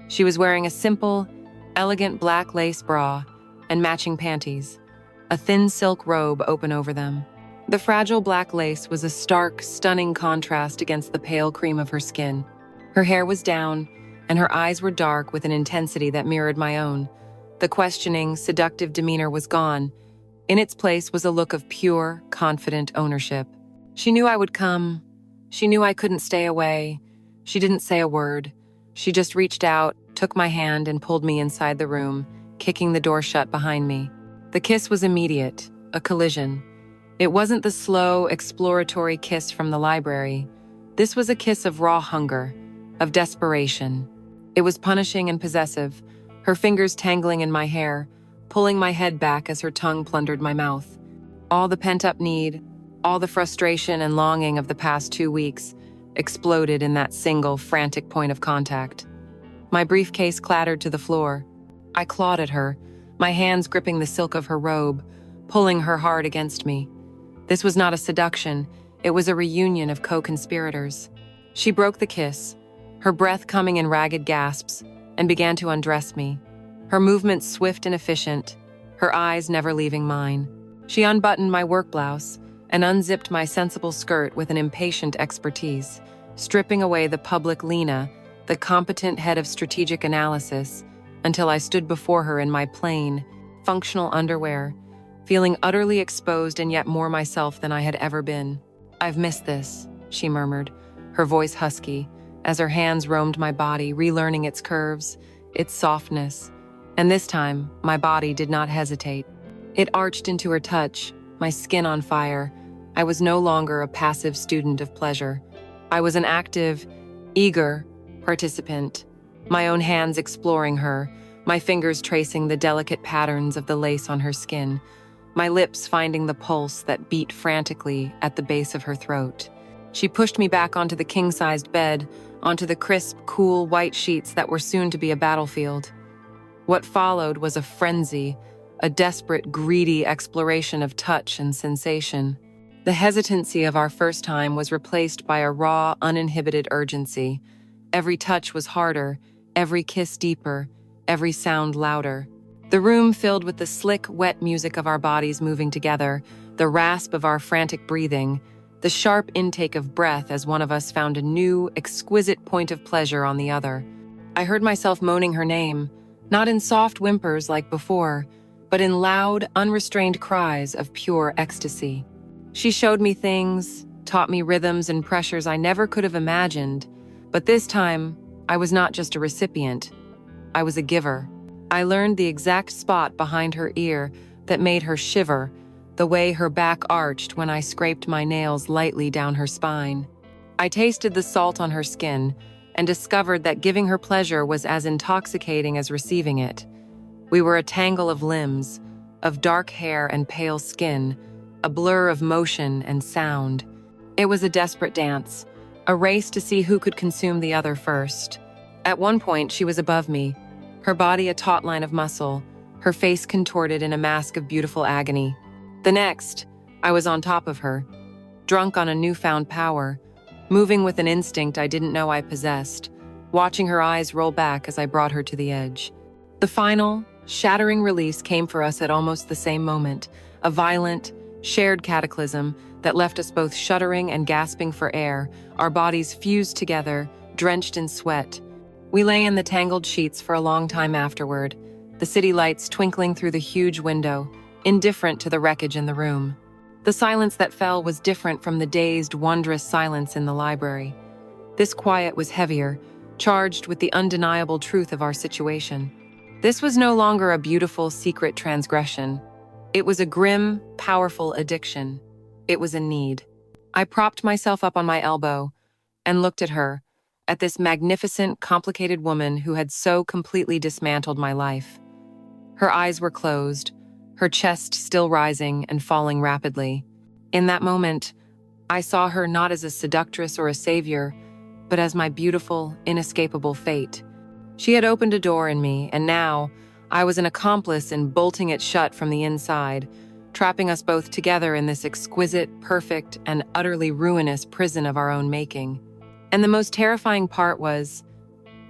She was wearing a simple, elegant black lace bra and matching panties, a thin silk robe open over them. The fragile black lace was a stark, stunning contrast against the pale cream of her skin. Her hair was down, and her eyes were dark with an intensity that mirrored my own. The questioning, seductive demeanor was gone. In its place was a look of pure, confident ownership. She knew I would come. She knew I couldn't stay away. She didn't say a word. She just reached out, took my hand, and pulled me inside the room, kicking the door shut behind me. The kiss was immediate, a collision. It wasn't the slow, exploratory kiss from the library. This was a kiss of raw hunger, of desperation. It was punishing and possessive, her fingers tangling in my hair, pulling my head back as her tongue plundered my mouth. All the pent-up need, all the frustration and longing of the past 2 weeks exploded in that single, frantic point of contact. My briefcase clattered to the floor. I clawed at her, my hands gripping the silk of her robe, pulling her hard against me. This was not a seduction, it was a reunion of co-conspirators. She broke the kiss, her breath coming in ragged gasps, and began to undress me. Her movements swift and efficient, her eyes never leaving mine. She unbuttoned my work blouse and unzipped my sensible skirt with an impatient expertise, stripping away the public Lena, the competent head of strategic analysis, until I stood before her in my plain, functional underwear, feeling utterly exposed and yet more myself than I had ever been. "I've missed this," she murmured, her voice husky, as her hands roamed my body, relearning its curves, its softness. And this time, my body did not hesitate. It arched into her touch, my skin on fire. I was no longer a passive student of pleasure. I was an active, eager participant, my own hands exploring her, my fingers tracing the delicate patterns of the lace on her skin, my lips finding the pulse that beat frantically at the base of her throat. She pushed me back onto the king-sized bed, onto the crisp, cool white sheets that were soon to be a battlefield. What followed was a frenzy, a desperate, greedy exploration of touch and sensation. The hesitancy of our first time was replaced by a raw, uninhibited urgency. Every touch was harder, every kiss deeper, every sound louder. The room filled with the slick, wet music of our bodies moving together, the rasp of our frantic breathing, the sharp intake of breath as one of us found a new, exquisite point of pleasure on the other. I heard myself moaning her name, not in soft whimpers like before, but in loud, unrestrained cries of pure ecstasy. She showed me things, taught me rhythms and pressures I never could have imagined, but this time, I was not just a recipient. I was a giver. I learned the exact spot behind her ear that made her shiver, the way her back arched when I scraped my nails lightly down her spine. I tasted the salt on her skin and discovered that giving her pleasure was as intoxicating as receiving it. We were a tangle of limbs, of dark hair and pale skin, a blur of motion and sound. It was a desperate dance, a race to see who could consume the other first. At one point, she was above me, her body a taut line of muscle, her face contorted in a mask of beautiful agony. The next, I was on top of her, drunk on a newfound power, moving with an instinct I didn't know I possessed, watching her eyes roll back as I brought her to the edge. The final, shattering release came for us at almost the same moment, a violent, shared cataclysm that left us both shuddering and gasping for air, our bodies fused together, drenched in sweat. We lay in the tangled sheets for a long time afterward, the city lights twinkling through the huge window, indifferent to the wreckage in the room. The silence that fell was different from the dazed, wondrous silence in the library. This quiet was heavier, charged with the undeniable truth of our situation. This was no longer a beautiful, secret transgression. It was a grim, powerful addiction. It was a need. I propped myself up on my elbow and looked at her, at this magnificent, complicated woman who had so completely dismantled my life. Her eyes were closed, her chest still rising and falling rapidly. In that moment, I saw her not as a seductress or a savior, but as my beautiful, inescapable fate. She had opened a door in me, and now I was an accomplice in bolting it shut from the inside, trapping us both together in this exquisite, perfect, and utterly ruinous prison of our own making. And the most terrifying part was,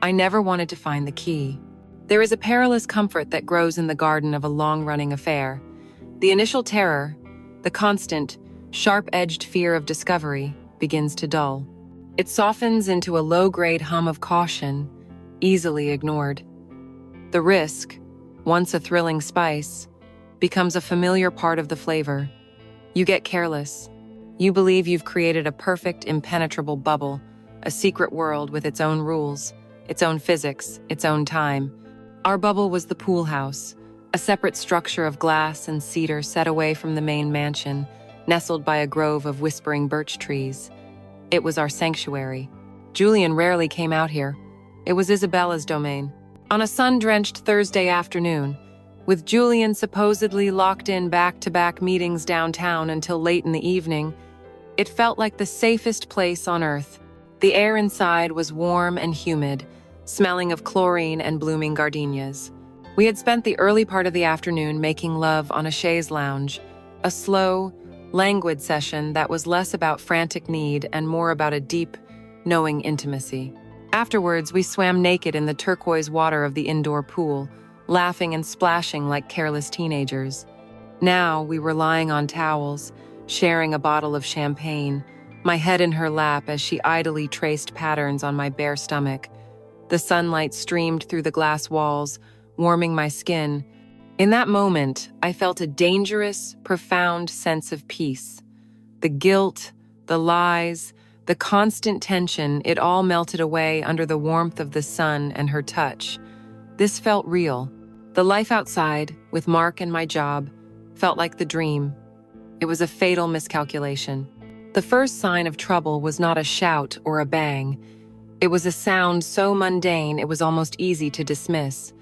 I never wanted to find the key. There is a perilous comfort that grows in the garden of a long-running affair. The initial terror, the constant, sharp-edged fear of discovery, begins to dull. It softens into a low-grade hum of caution, easily ignored. The risk, once a thrilling spice, becomes a familiar part of the flavor. You get careless. You believe you've created a perfect, impenetrable bubble, a secret world with its own rules, its own physics, its own time. Our bubble was the pool house, a separate structure of glass and cedar set away from the main mansion, nestled by a grove of whispering birch trees. It was our sanctuary. Julian rarely came out here. It was Isabella's domain. On a sun-drenched Thursday afternoon, with Julian supposedly locked in back-to-back meetings downtown until late in the evening, it felt like the safest place on earth. The air inside was warm and humid, smelling of chlorine and blooming gardenias. We had spent the early part of the afternoon making love on a chaise lounge, a slow, languid session that was less about frantic need and more about a deep, knowing intimacy. Afterwards, we swam naked in the turquoise water of the indoor pool, laughing and splashing like careless teenagers. Now we were lying on towels, sharing a bottle of champagne, my head in her lap as she idly traced patterns on my bare stomach. The sunlight streamed through the glass walls, warming my skin. In that moment, I felt a dangerous, profound sense of peace. The guilt, the lies, the constant tension, it all melted away under the warmth of the sun and her touch. This felt real. The life outside, with Mark and my job, felt like the dream. It was a fatal miscalculation. The first sign of trouble was not a shout or a bang. It was a sound so mundane it was almost easy to dismiss.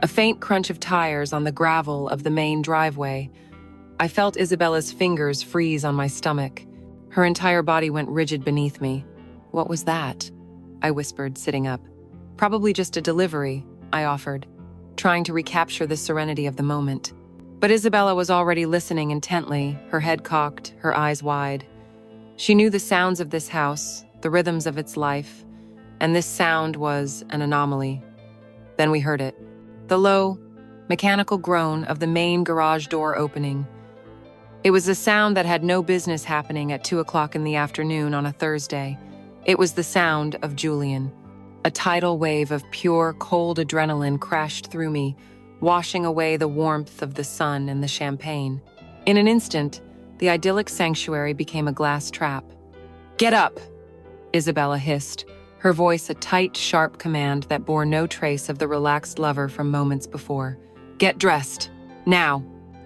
A faint crunch of tires on the gravel of the main driveway. I felt Isabella's fingers freeze on my stomach. Her entire body went rigid beneath me. "What was that?" I whispered, sitting up. "Probably just a delivery," I offered, trying to recapture the serenity of the moment. But Isabella was already listening intently, her head cocked, her eyes wide. She knew the sounds of this house, the rhythms of its life, and this sound was an anomaly. Then we heard it. The low, mechanical groan of the main garage door opening. It was a sound that had no business happening at 2 o'clock in the afternoon on a Thursday. It was the sound of Julian. A tidal wave of pure, cold adrenaline crashed through me, washing away the warmth of the sun and the champagne. In an instant, the idyllic sanctuary became a glass trap. "Get up!" Isabella hissed, her voice a tight, sharp command that bore no trace of the relaxed lover from moments before. "Get dressed. Now!"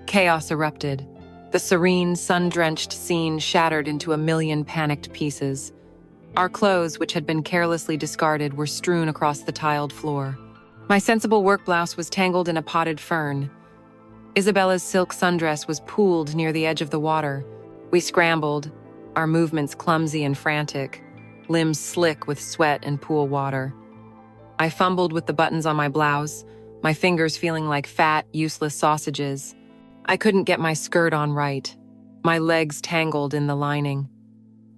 Chaos erupted. The serene, sun-drenched scene shattered into a million panicked pieces. Our clothes, which had been carelessly discarded, were strewn across the tiled floor. My sensible work blouse was tangled in a potted fern. Isabella's silk sundress was pooled near the edge of the water. We scrambled, our movements clumsy and frantic, limbs slick with sweat and pool water. I fumbled with the buttons on my blouse, my fingers feeling like fat, useless sausages. I couldn't get my skirt on right, my legs tangled in the lining.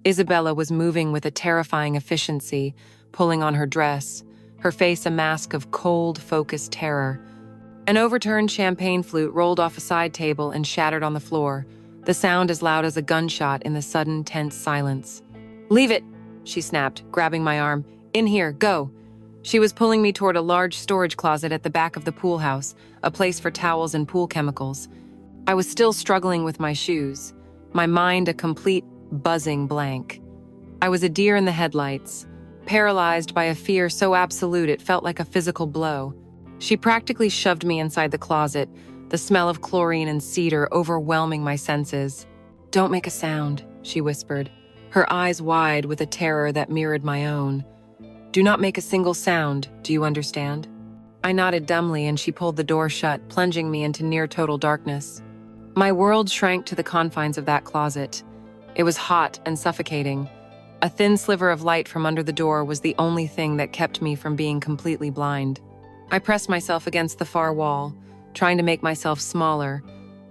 Isabella was moving with a terrifying efficiency, pulling on her dress, her face a mask of cold, focused terror. An overturned champagne flute rolled off a side table and shattered on the floor, the sound as loud as a gunshot in the sudden, tense silence. "Leave it!" she snapped, grabbing my arm. "In here, go!" She was pulling me toward a large storage closet at the back of the pool house, a place for towels and pool chemicals. I was still struggling with my shoes, my mind a complete buzzing blank. I was a deer in the headlights, paralyzed by a fear so absolute it felt like a physical blow. She practically shoved me inside the closet, the smell of chlorine and cedar overwhelming my senses. "Don't make a sound," she whispered, her eyes wide with a terror that mirrored my own. "Do not make a single sound, do you understand?" I nodded dumbly and she pulled the door shut, plunging me into near-total darkness. My world shrank to the confines of that closet. It was hot and suffocating. A thin sliver of light from under the door was the only thing that kept me from being completely blind. I pressed myself against the far wall, trying to make myself smaller,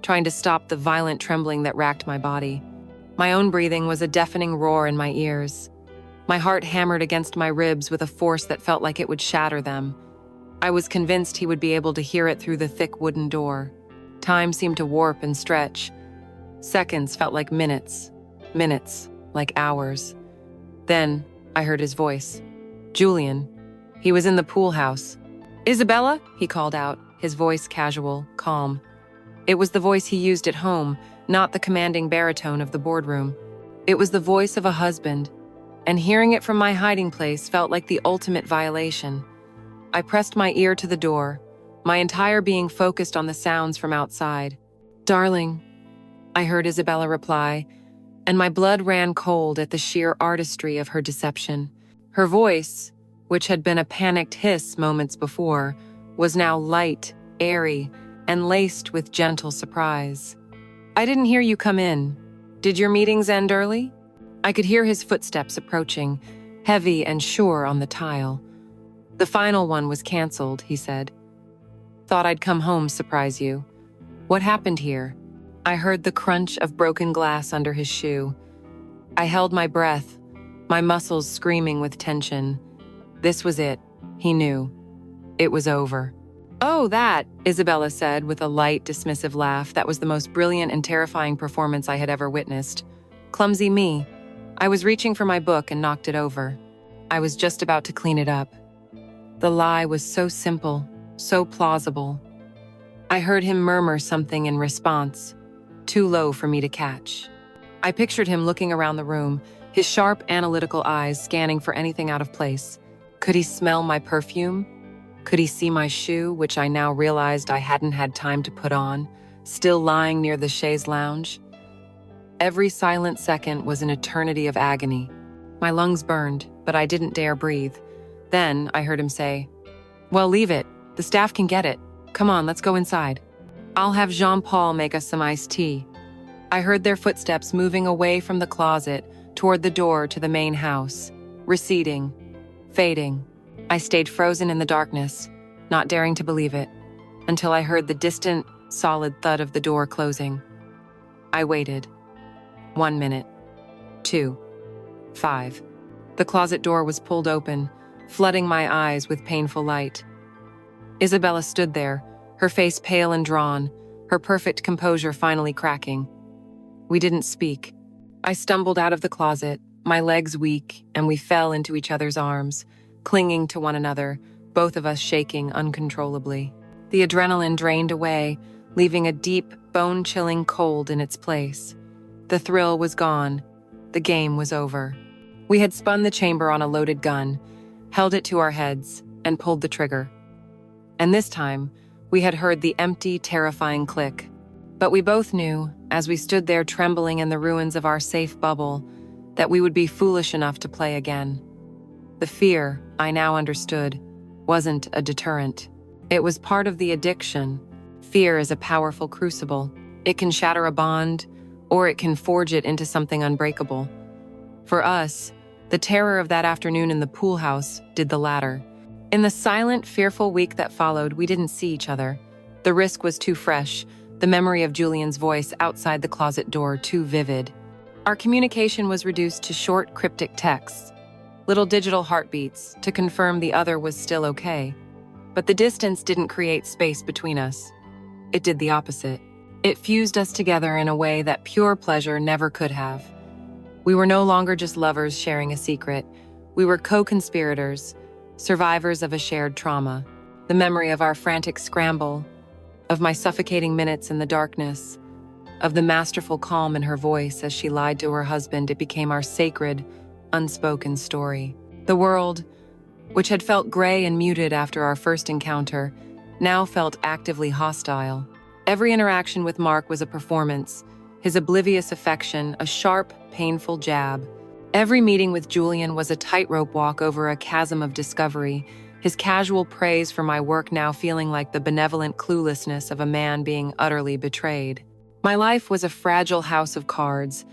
trying to stop the violent trembling that racked my body. My own breathing was a deafening roar in my ears. My heart hammered against my ribs with a force that felt like it would shatter them. I was convinced he would be able to hear it through the thick wooden door. Time seemed to warp and stretch. Seconds felt like minutes, minutes like hours. Then I heard his voice. Julian. He was in the pool house. "Isabella?" he called out, his voice casual, calm. It was the voice he used at home, not the commanding baritone of the boardroom. It was the voice of a husband, and hearing it from my hiding place felt like the ultimate violation. I pressed my ear to the door, my entire being focused on the sounds from outside. "Darling," I heard Isabella reply, and my blood ran cold at the sheer artistry of her deception. Her voice, which had been a panicked hiss moments before, was now light, airy, and laced with gentle surprise. "I didn't hear you come in. Did your meetings end early?" I could hear his footsteps approaching, heavy and sure on the tile. "The final one was canceled," he said. "Thought I'd come home, surprise you. What happened here?" I heard the crunch of broken glass under his shoe. I held my breath, my muscles screaming with tension. This was it. He knew. It was over. "Oh, that," Isabella said with a light, dismissive laugh that was the most brilliant and terrifying performance I had ever witnessed. "Clumsy me. I was reaching for my book and knocked it over. I was just about to clean it up." The lie was so simple, so plausible. I heard him murmur something in response, too low for me to catch. I pictured him looking around the room, his sharp, analytical eyes scanning for anything out of place. Could he smell my perfume? Could he see my shoe, which I now realized I hadn't had time to put on, still lying near the chaise lounge? Every silent second was an eternity of agony. My lungs burned, but I didn't dare breathe. Then I heard him say, "Well, leave it. The staff can get it. Come on, let's go inside. I'll have Jean-Paul make us some iced tea." I heard their footsteps moving away from the closet toward the door to the main house, receding, fading. I stayed frozen in the darkness, not daring to believe it, until I heard the distant, solid thud of the door closing. I waited. 1 minute. 2. 5. The closet door was pulled open, flooding my eyes with painful light. Isabella stood there, her face pale and drawn, her perfect composure finally cracking. We didn't speak. I stumbled out of the closet, my legs weak, and we fell into each other's arms, clinging to one another, both of us shaking uncontrollably. The adrenaline drained away, leaving a deep, bone-chilling cold in its place. The thrill was gone. The game was over. We had spun the chamber on a loaded gun, held it to our heads, and pulled the trigger. And this time, we had heard the empty, terrifying click. But we both knew, as we stood there trembling in the ruins of our safe bubble, that we would be foolish enough to play again. The fear, I now understood, wasn't a deterrent. It was part of the addiction. Fear is a powerful crucible. It can shatter a bond, or it can forge it into something unbreakable. For us, the terror of that afternoon in the pool house did the latter. In the silent, fearful week that followed, we didn't see each other. The risk was too fresh, the memory of Julian's voice outside the closet door too vivid. Our communication was reduced to short, cryptic texts, little digital heartbeats to confirm the other was still okay. But the distance didn't create space between us. It did the opposite. It fused us together in a way that pure pleasure never could have. We were no longer just lovers sharing a secret. We were co-conspirators, survivors of a shared trauma. The memory of our frantic scramble, of my suffocating minutes in the darkness, of the masterful calm in her voice as she lied to her husband, it became our sacred, unspoken story. The world, which had felt gray and muted after our first encounter, now felt actively hostile. Every interaction with Mark was a performance, his oblivious affection a sharp, painful jab. Every meeting with Julian was a tightrope walk over a chasm of discovery, his casual praise for my work now feeling like the benevolent cluelessness of a man being utterly betrayed. My life was a fragile house of cards,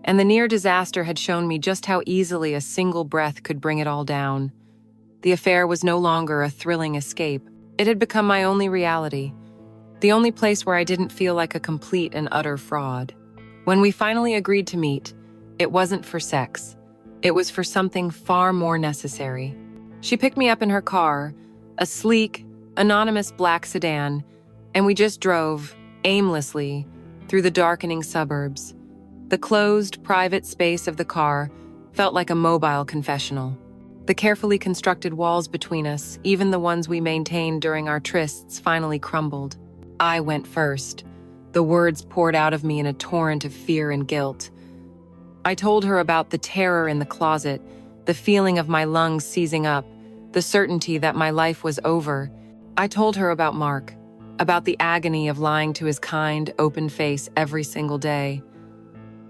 and the near disaster had shown me just how easily a single breath could bring it all down. The affair was no longer a thrilling escape. It had become my only reality, the only place where I didn't feel like a complete and utter fraud. When we finally agreed to meet, it wasn't for sex. It was for something far more necessary. She picked me up in her car, a sleek, anonymous black sedan, and we just drove, aimlessly, through the darkening suburbs. The closed, private space of the car felt like a mobile confessional. The carefully constructed walls between us, even the ones we maintained during our trysts, finally crumbled. I went first. The words poured out of me in a torrent of fear and guilt. I told her about the terror in the closet, the feeling of my lungs seizing up, the certainty that my life was over, I told her about Mark, about the agony of lying to his kind, open face every single day.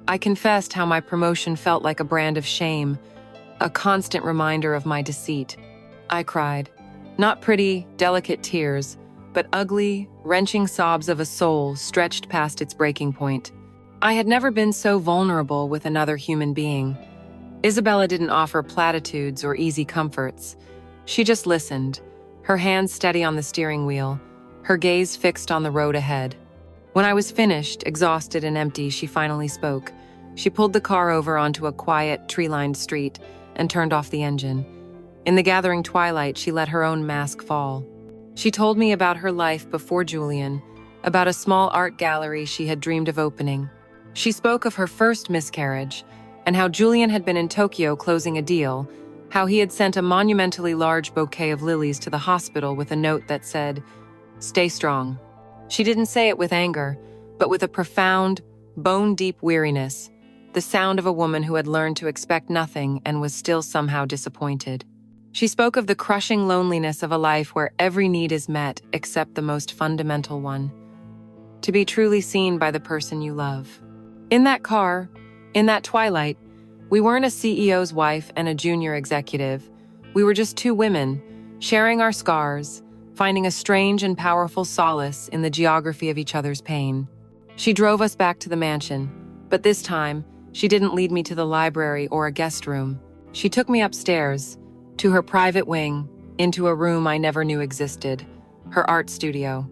I confessed how my promotion felt like a brand of shame, a constant reminder of my deceit. I cried. Not pretty, delicate tears, but ugly, wrenching sobs of a soul stretched past its breaking point. I had never been so vulnerable with another human being. Isabella didn't offer platitudes or easy comforts. She just listened, her hands steady on the steering wheel, her gaze fixed on the road ahead. When I was finished, exhausted and empty, she finally spoke. She pulled the car over onto a quiet, tree-lined street and turned off the engine. In the gathering twilight, she let her own mask fall. She told me about her life before Julian, about a small art gallery she had dreamed of opening. She spoke of her first miscarriage, and how Julian had been in Tokyo closing a deal, how he had sent a monumentally large bouquet of lilies to the hospital with a note that said, "Stay strong." She didn't say it with anger, but with a profound, bone-deep weariness, the sound of a woman who had learned to expect nothing and was still somehow disappointed. She spoke of the crushing loneliness of a life where every need is met except the most fundamental one: to be truly seen by the person you love. In that car, in that twilight, we weren't a CEO's wife and a junior executive. We were just two women, sharing our scars, finding a strange and powerful solace in the geography of each other's pain. She drove us back to the mansion, but this time, she didn't lead me to the library or a guest room. She took me upstairs, to her private wing, into a room I never knew existed, her art studio.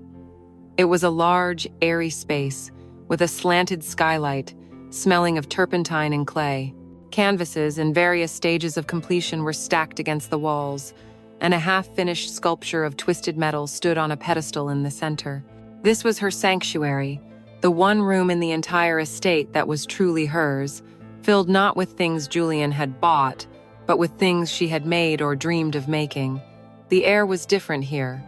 It was a large, airy space with a slanted skylight, smelling of turpentine and clay. Canvases in various stages of completion were stacked against the walls, and a half-finished sculpture of twisted metal stood on a pedestal in the center. This was her sanctuary, the one room in the entire estate that was truly hers, filled not with things Julian had bought, but with things she had made or dreamed of making. The air was different here.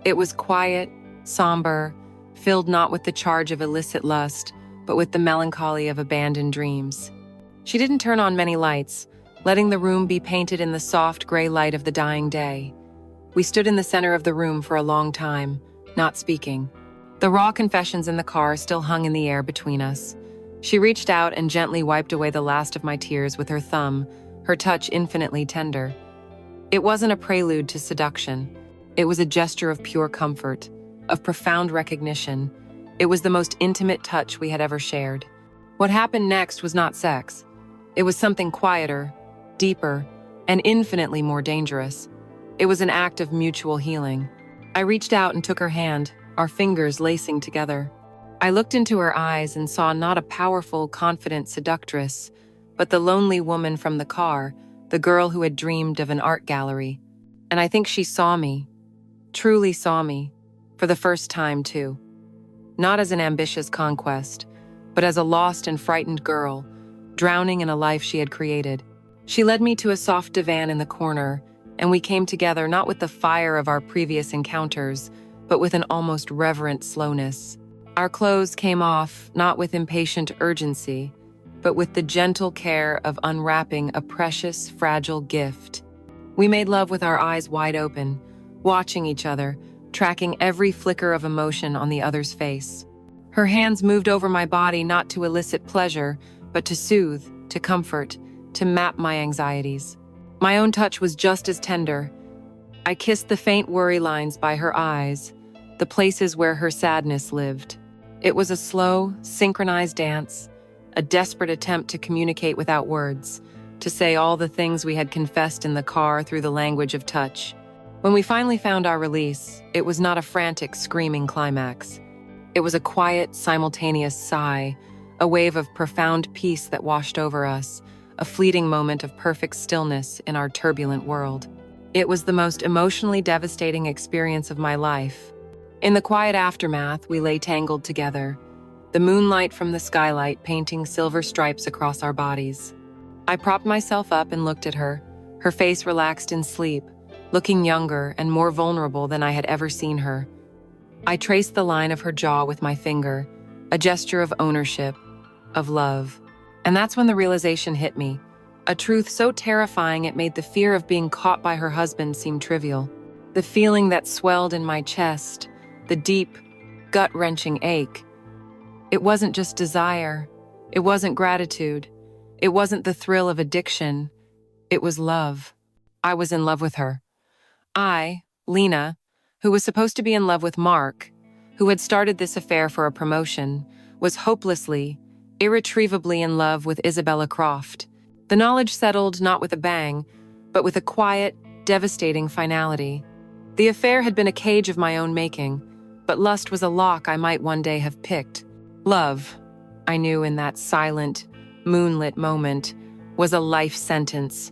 It was quiet, somber, filled not with the charge of illicit lust, but with the melancholy of abandoned dreams. She didn't turn on many lights, letting the room be painted in the soft gray light of the dying day. We stood in the center of the room for a long time, not speaking. The raw confessions in the car still hung in the air between us. She reached out and gently wiped away the last of my tears with her thumb, her touch infinitely tender. It wasn't a prelude to seduction. It was a gesture of pure comfort, of profound recognition. It was the most intimate touch we had ever shared. What happened next was not sex. It was something quieter, deeper, and infinitely more dangerous. It was an act of mutual healing. I reached out and took her hand, our fingers lacing together. I looked into her eyes and saw not a powerful, confident seductress, but the lonely woman from the car, the girl who had dreamed of an art gallery. And I think she saw me, truly saw me, for the first time too. Not as an ambitious conquest, but as a lost and frightened girl, drowning in a life she had created. She led me to a soft divan in the corner, and we came together not with the fire of our previous encounters, but with an almost reverent slowness. Our clothes came off, not with impatient urgency, but with the gentle care of unwrapping a precious, fragile gift. We made love with our eyes wide open, watching each other, tracking every flicker of emotion on the other's face. Her hands moved over my body not to elicit pleasure, but to soothe, to comfort, to map my anxieties. My own touch was just as tender. I kissed the faint worry lines by her eyes, the places where her sadness lived. It was a slow, synchronized dance, a desperate attempt to communicate without words, to say all the things we had confessed in the car through the language of touch. When we finally found our release, it was not a frantic, screaming climax. It was a quiet, simultaneous sigh, a wave of profound peace that washed over us, a fleeting moment of perfect stillness in our turbulent world. It was the most emotionally devastating experience of my life. In the quiet aftermath, we lay tangled together, the moonlight from the skylight painting silver stripes across our bodies. I propped myself up and looked at her, her face relaxed in sleep, looking younger and more vulnerable than I had ever seen her. I traced the line of her jaw with my finger, a gesture of ownership, of love. And that's when the realization hit me, a truth so terrifying it made the fear of being caught by her husband seem trivial. The feeling that swelled in my chest, the deep, gut-wrenching ache. It wasn't just desire. It wasn't gratitude. It wasn't the thrill of addiction. It was love. I was in love with her. I, Lena, who was supposed to be in love with Mark, who had started this affair for a promotion, was hopelessly, irretrievably in love with Isabella Croft. The knowledge settled not with a bang, but with a quiet, devastating finality. The affair had been a cage of my own making, but lust was a lock I might one day have picked. Love, I knew in that silent, moonlit moment, was a life sentence.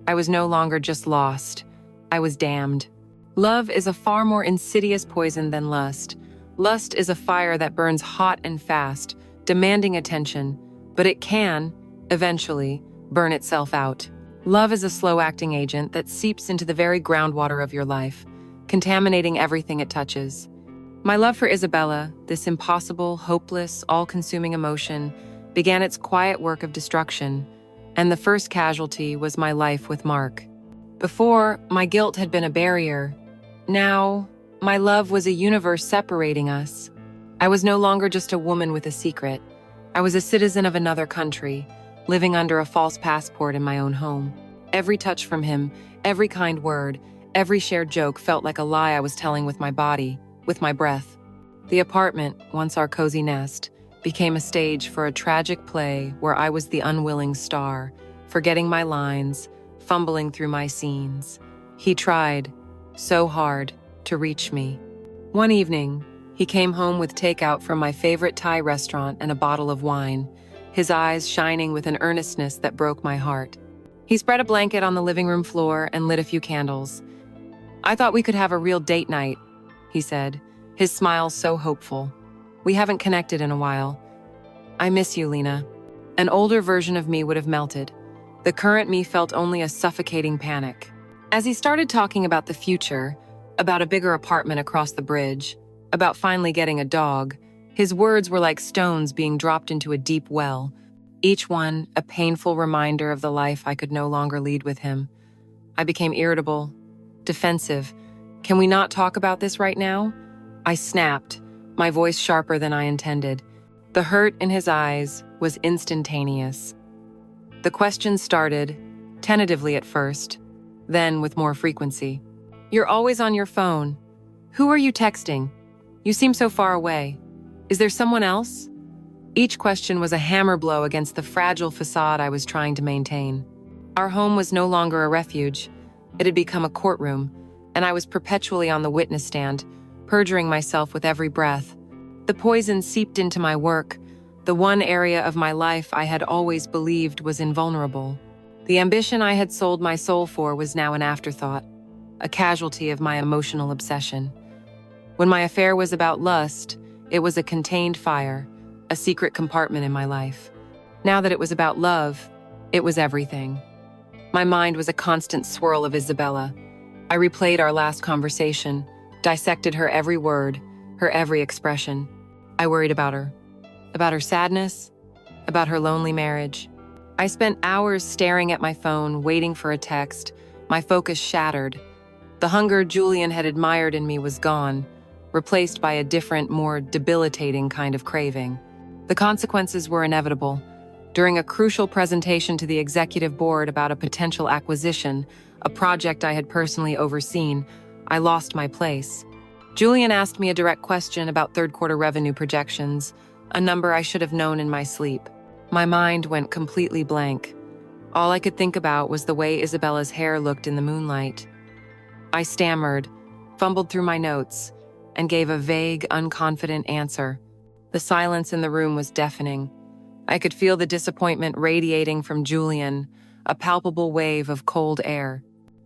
I was no longer just lost. I was damned. Love is a far more insidious poison than lust. Lust is a fire that burns hot and fast, demanding attention, but it can, eventually, burn itself out. Love is a slow-acting agent that seeps into the very groundwater of your life, contaminating everything it touches. My love for Isabella, this impossible, hopeless, all-consuming emotion, began its quiet work of destruction, and the first casualty was my life with Mark. Before, my guilt had been a barrier. Now, my love was a universe separating us. I was no longer just a woman with a secret. I was a citizen of another country, living under a false passport in my own home. Every touch from him, every kind word, every shared joke felt like a lie I was telling with my body, with my breath. The apartment, once our cozy nest, became a stage for a tragic play where I was the unwilling star, forgetting my lines, fumbling through my scenes. He tried, so hard, to reach me. One evening, he came home with takeout from my favorite Thai restaurant and a bottle of wine, his eyes shining with an earnestness that broke my heart. He spread a blanket on the living room floor and lit a few candles. "I thought we could have a real date night," he said, his smile so hopeful. "We haven't connected in a while. I miss you, Lena." An older version of me would have melted. The current me felt only a suffocating panic. As he started talking about the future, about a bigger apartment across the bridge, about finally getting a dog, his words were like stones being dropped into a deep well, each one a painful reminder of the life I could no longer lead with him. I became irritable, defensive. "Can we not talk about this right now?" I snapped, my voice sharper than I intended. The hurt in his eyes was instantaneous. The questions started, tentatively at first, then with more frequency. "You're always on your phone. Who are you texting? You seem so far away. Is there someone else?" Each question was a hammer blow against the fragile facade I was trying to maintain. Our home was no longer a refuge. It had become a courtroom, and I was perpetually on the witness stand, perjuring myself with every breath. The poison seeped into my work, the one area of my life I had always believed was invulnerable. The ambition I had sold my soul for was now an afterthought, a casualty of my emotional obsession. When my affair was about lust, it was a contained fire, a secret compartment in my life. Now that it was about love, it was everything. My mind was a constant swirl of Isabella. I replayed our last conversation, dissected her every word, her every expression. I worried about her sadness, about her lonely marriage. I spent hours staring at my phone, waiting for a text, my focus shattered. The hunger Julian had admired in me was gone, replaced by a different, more debilitating kind of craving. The consequences were inevitable. During a crucial presentation to the executive board about a potential acquisition, a project I had personally overseen, I lost my place. Julian asked me a direct question about third-quarter revenue projections, a number I should have known in my sleep. My mind went completely blank. All I could think about was the way Isabella's hair looked in the moonlight. I stammered, fumbled through my notes, and gave a vague, unconfident answer. The silence in the room was deafening. I could feel the disappointment radiating from Julian, a palpable wave of cold air.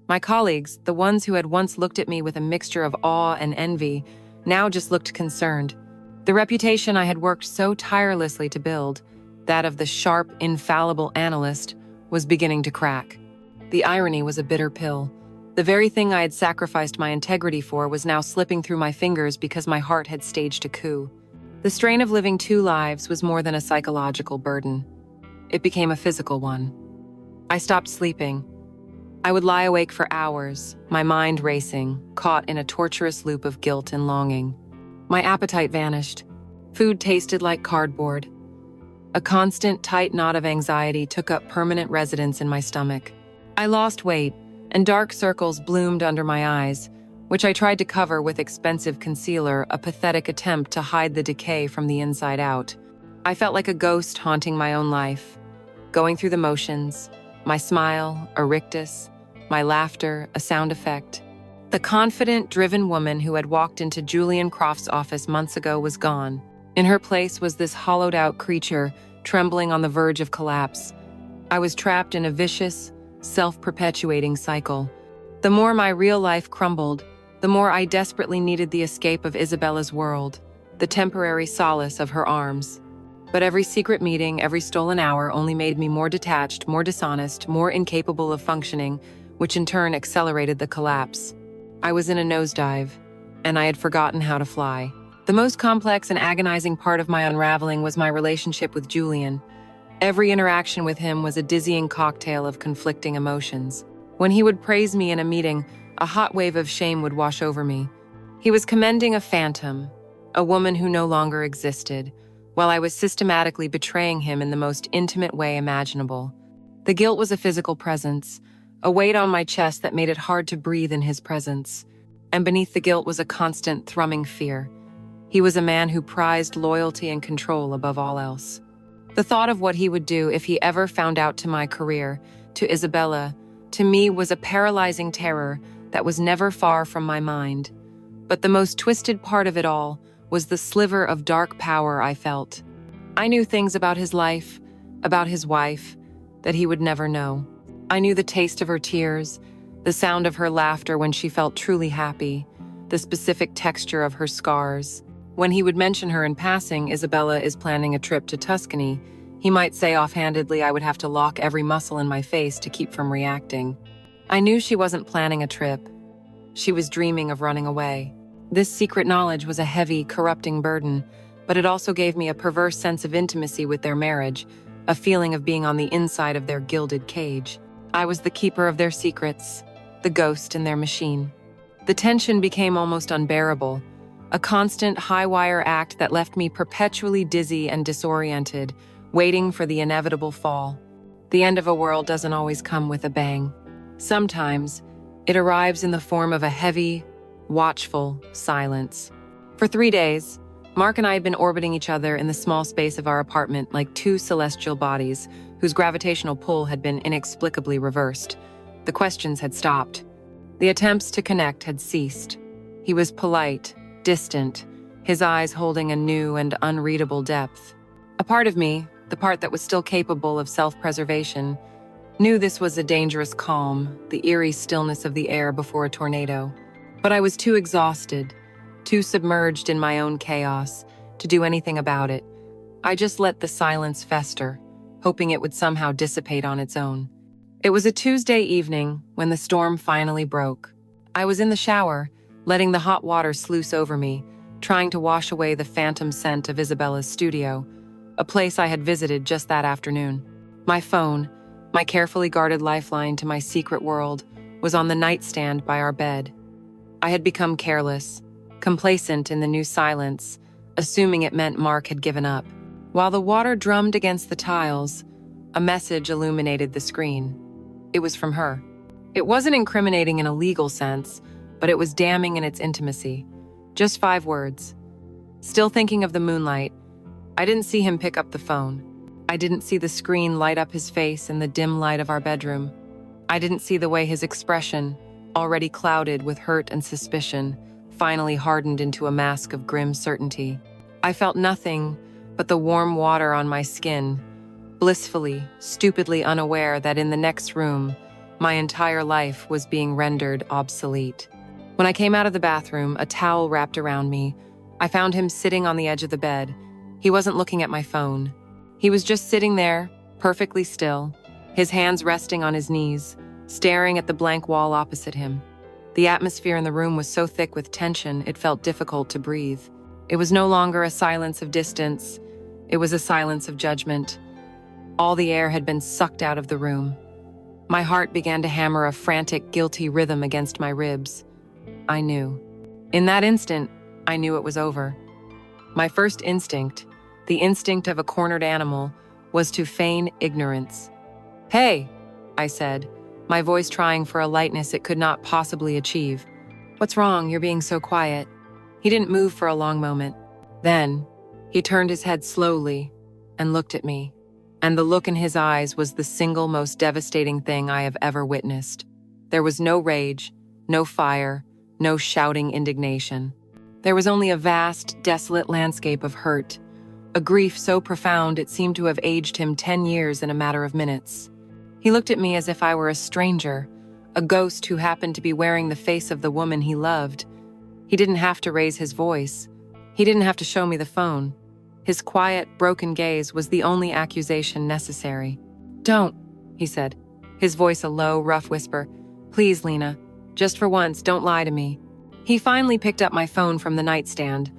My colleagues, the ones who had once looked at me with a mixture of awe and envy, now just looked concerned. The reputation I had worked so tirelessly to build, that of the sharp, infallible analyst, was beginning to crack. The irony was a bitter pill. The very thing I had sacrificed my integrity for was now slipping through my fingers because my heart had staged a coup. The strain of living two lives was more than a psychological burden. It became a physical one. I stopped sleeping. I would lie awake for hours, my mind racing, caught in a torturous loop of guilt and longing. My appetite vanished. Food tasted like cardboard. A constant, tight knot of anxiety took up permanent residence in my stomach. I lost weight, and dark circles bloomed under my eyes, which I tried to cover with expensive concealer, a pathetic attempt to hide the decay from the inside out. I felt like a ghost haunting my own life, going through the motions, my smile, a rictus, my laughter, a sound effect. The confident, driven woman who had walked into Julian Croft's office months ago was gone. In her place was this hollowed-out creature, trembling on the verge of collapse. I was trapped in a vicious, self-perpetuating cycle. The more my real life crumbled, the more I desperately needed the escape of Isabella's world, the temporary solace of her arms. But every secret meeting, every stolen hour only made me more detached, more dishonest, more incapable of functioning, which in turn accelerated the collapse. I was in a nosedive, and I had forgotten how to fly. The most complex and agonizing part of my unraveling was my relationship with Julian. Every interaction with him was a dizzying cocktail of conflicting emotions. When he would praise me in a meeting, a hot wave of shame would wash over me. He was commending a phantom, a woman who no longer existed, while I was systematically betraying him in the most intimate way imaginable. The guilt was a physical presence, a weight on my chest that made it hard to breathe in his presence. And beneath the guilt was a constant thrumming fear. He was a man who prized loyalty and control above all else. The thought of what he would do if he ever found out to my career, to Isabella, to me was a paralyzing terror that was never far from my mind. But the most twisted part of it all was the sliver of dark power I felt. I knew things about his life, about his wife, that he would never know. I knew the taste of her tears, the sound of her laughter when she felt truly happy, the specific texture of her scars. When he would mention her in passing, Isabella is planning a trip to Tuscany, he might say offhandedly I would have to lock every muscle in my face to keep from reacting. I knew she wasn't planning a trip. She was dreaming of running away. This secret knowledge was a heavy, corrupting burden, but it also gave me a perverse sense of intimacy with their marriage, a feeling of being on the inside of their gilded cage. I was the keeper of their secrets, the ghost in their machine. The tension became almost unbearable, a constant high-wire act that left me perpetually dizzy and disoriented, waiting for the inevitable fall. The end of a world doesn't always come with a bang. Sometimes, it arrives in the form of a heavy, watchful silence. For 3 days, Mark and I had been orbiting each other in the small space of our apartment like two celestial bodies whose gravitational pull had been inexplicably reversed. The questions had stopped. The attempts to connect had ceased. He was polite, distant, his eyes holding a new and unreadable depth. A part of me, the part that was still capable of self-preservation, knew this was a dangerous calm, the eerie stillness of the air before a tornado. But I was too exhausted, too submerged in my own chaos, to do anything about it. I just let the silence fester, hoping it would somehow dissipate on its own. It was a Tuesday evening when the storm finally broke. I was in the shower, letting the hot water sluice over me, trying to wash away the phantom scent of Isabella's studio, a place I had visited just that afternoon. My phone, my carefully guarded lifeline to my secret world, was on the nightstand by our bed. I had become careless, complacent in the new silence, assuming it meant Mark had given up. While the water drummed against the tiles, a message illuminated the screen. It was from her. It wasn't incriminating in a legal sense, but it was damning in its intimacy. Just 5 words. Still thinking of the moonlight. I didn't see him pick up the phone. I didn't see the screen light up his face in the dim light of our bedroom. I didn't see the way his expression, already clouded with hurt and suspicion, finally hardened into a mask of grim certainty. I felt nothing but the warm water on my skin, blissfully, stupidly unaware that in the next room, my entire life was being rendered obsolete. When I came out of the bathroom, a towel wrapped around me, I found him sitting on the edge of the bed. He wasn't looking at my phone. He was just sitting there, perfectly still, his hands resting on his knees, staring at the blank wall opposite him. The atmosphere in the room was so thick with tension, it felt difficult to breathe. It was no longer a silence of distance. It was a silence of judgment. All the air had been sucked out of the room. My heart began to hammer a frantic, guilty rhythm against my ribs. I knew. In that instant, I knew it was over. My first instinct, the instinct of a cornered animal, was to feign ignorance. "Hey," I said, my voice trying for a lightness it could not possibly achieve. "What's wrong? You're being so quiet." He didn't move for a long moment. Then, he turned his head slowly and looked at me, and the look in his eyes was the single most devastating thing I have ever witnessed. There was no rage, no fire, no shouting indignation. There was only a vast, desolate landscape of hurt, a grief so profound it seemed to have aged him 10 years in a matter of minutes. He looked at me as if I were a stranger, a ghost who happened to be wearing the face of the woman he loved. He didn't have to raise his voice. He didn't have to show me the phone. His quiet, broken gaze was the only accusation necessary. "Don't," he said, his voice a low, rough whisper. "Please, Lena, just for once, don't lie to me." He finally picked up my phone from the nightstand,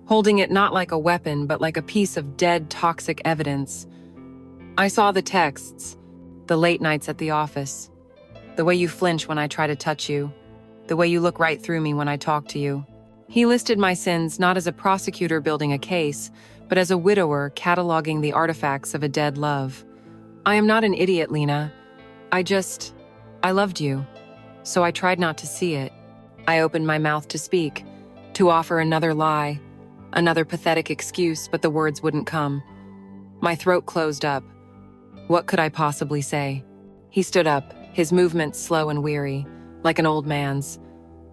holding it not like a weapon, but like a piece of dead, toxic evidence. I saw the texts, the late nights at the office, the way you flinch when I try to touch you, the way you look right through me when I talk to you. He listed my sins not as a prosecutor building a case, but as a widower cataloging the artifacts of a dead love. "I am not an idiot, Lena. I loved you, so I tried not to see it." I opened my mouth to speak, to offer another lie, another pathetic excuse, but the words wouldn't come. My throat closed up. What could I possibly say? He stood up, his movements slow and weary, like an old man's.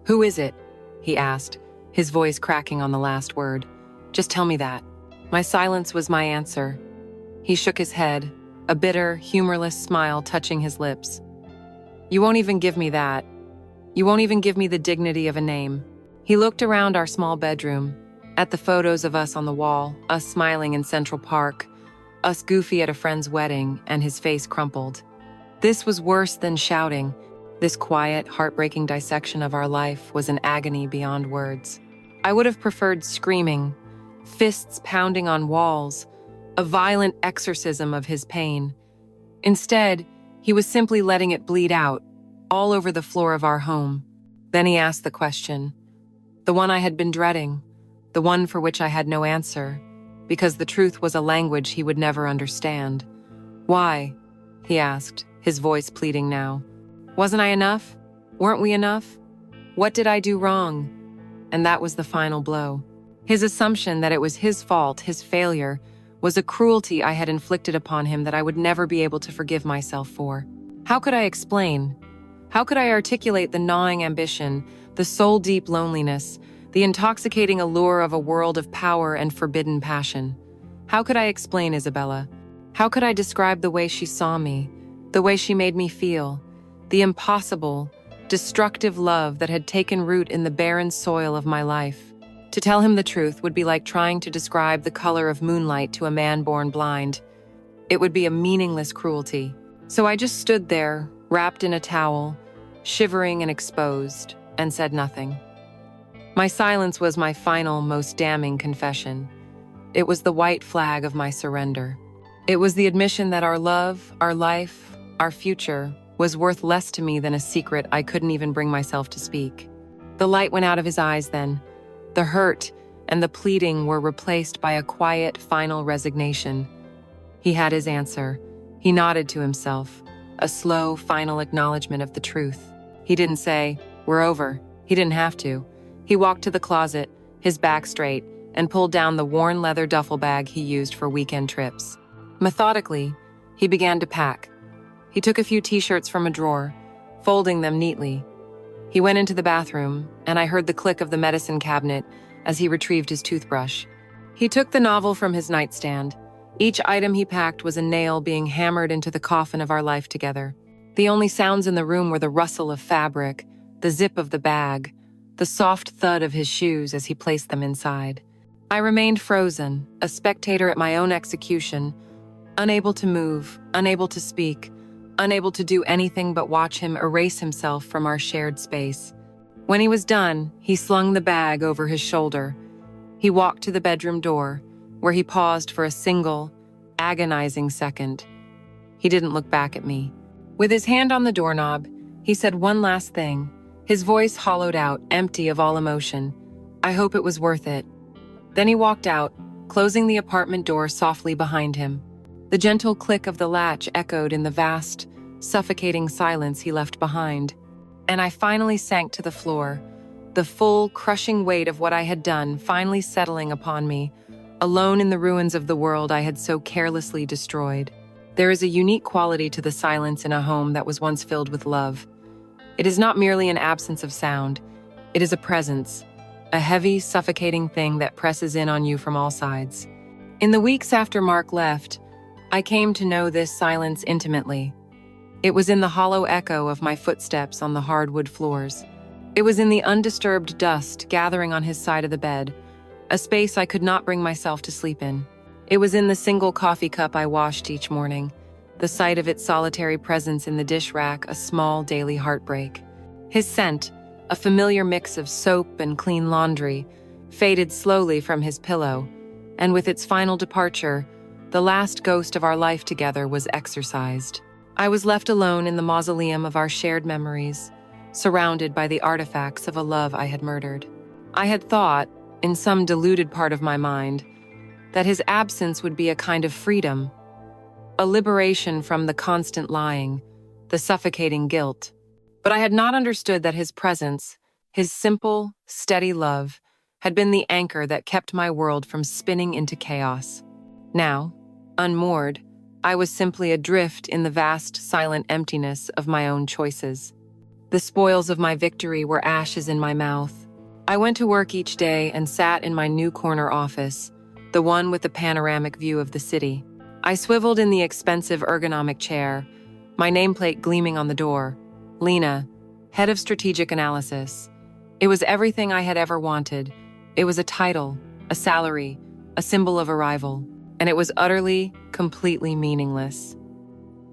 "Who is it?" he asked, his voice cracking on the last word. "Just tell me that." My silence was my answer. He shook his head, a bitter, humorless smile touching his lips. "You won't even give me that. You won't even give me the dignity of a name." He looked around our small bedroom, at the photos of us on the wall, us smiling in Central Park, us goofy at a friend's wedding, and his face crumpled. This was worse than shouting. This quiet, heartbreaking dissection of our life was an agony beyond words. I would have preferred screaming, fists pounding on walls, a violent exorcism of his pain. Instead, he was simply letting it bleed out, all over the floor of our home. Then he asked the question, the one I had been dreading, the one for which I had no answer, because the truth was a language he would never understand. "Why?" he asked, his voice pleading now. "Wasn't I enough? Weren't we enough? What did I do wrong?" And that was the final blow. His assumption that it was his fault, his failure, was a cruelty I had inflicted upon him that I would never be able to forgive myself for. How could I explain? How could I articulate the gnawing ambition, the soul-deep loneliness, the intoxicating allure of a world of power and forbidden passion? How could I explain Isabella? How could I describe the way she saw me, the way she made me feel, the impossible, destructive love that had taken root in the barren soil of my life? To tell him the truth would be like trying to describe the color of moonlight to a man born blind. It would be a meaningless cruelty. So I just stood there, wrapped in a towel, shivering and exposed, and said nothing. My silence was my final, most damning confession. It was the white flag of my surrender. It was the admission that our love, our life, our future was worth less to me than a secret I couldn't even bring myself to speak. The light went out of his eyes then. The hurt and the pleading were replaced by a quiet, final resignation. He had his answer. He nodded to himself, a slow, final acknowledgement of the truth. He didn't say, "We're over." He didn't have to. He walked to the closet, his back straight, and pulled down the worn leather duffel bag he used for weekend trips. Methodically, he began to pack. He took a few t-shirts from a drawer, folding them neatly. He went into the bathroom, and I heard the click of the medicine cabinet as he retrieved his toothbrush. He took the novel from his nightstand. Each item he packed was a nail being hammered into the coffin of our life together. The only sounds in the room were the rustle of fabric, the zip of the bag, the soft thud of his shoes as he placed them inside. I remained frozen, a spectator at my own execution, unable to move, unable to speak, unable to do anything but watch him erase himself from our shared space. When he was done, he slung the bag over his shoulder. He walked to the bedroom door, where he paused for a single, agonizing second. He didn't look back at me. With his hand on the doorknob, he said one last thing, his voice hollowed out, empty of all emotion. I hope it was worth it. Then he walked out, closing the apartment door softly behind him. The gentle click of the latch echoed in the vast, suffocating silence he left behind. And I finally sank to the floor, the full, crushing weight of what I had done finally settling upon me, alone in the ruins of the world I had so carelessly destroyed. There is a unique quality to the silence in a home that was once filled with love. It is not merely an absence of sound. It is a presence, a heavy, suffocating thing that presses in on you from all sides. In the weeks after Mark left, I came to know this silence intimately. It was in the hollow echo of my footsteps on the hardwood floors. It was in the undisturbed dust gathering on his side of the bed, a space I could not bring myself to sleep in. It was in the single coffee cup I washed each morning, the sight of its solitary presence in the dish rack a small daily heartbreak. His scent, a familiar mix of soap and clean laundry, faded slowly from his pillow, and with its final departure, the last ghost of our life together was exorcised. I was left alone in the mausoleum of our shared memories, surrounded by the artifacts of a love I had murdered. I had thought, in some deluded part of my mind, that his absence would be a kind of freedom, a liberation from the constant lying, the suffocating guilt. But I had not understood that his presence, his simple, steady love, had been the anchor that kept my world from spinning into chaos. Now, unmoored, I was simply adrift in the vast, silent emptiness of my own choices. The spoils of my victory were ashes in my mouth. I went to work each day and sat in my new corner office, the one with the panoramic view of the city. I swiveled in the expensive ergonomic chair, my nameplate gleaming on the door. Lena, head of strategic analysis. It was everything I had ever wanted. It was a title, a salary, a symbol of arrival, and it was utterly, completely meaningless.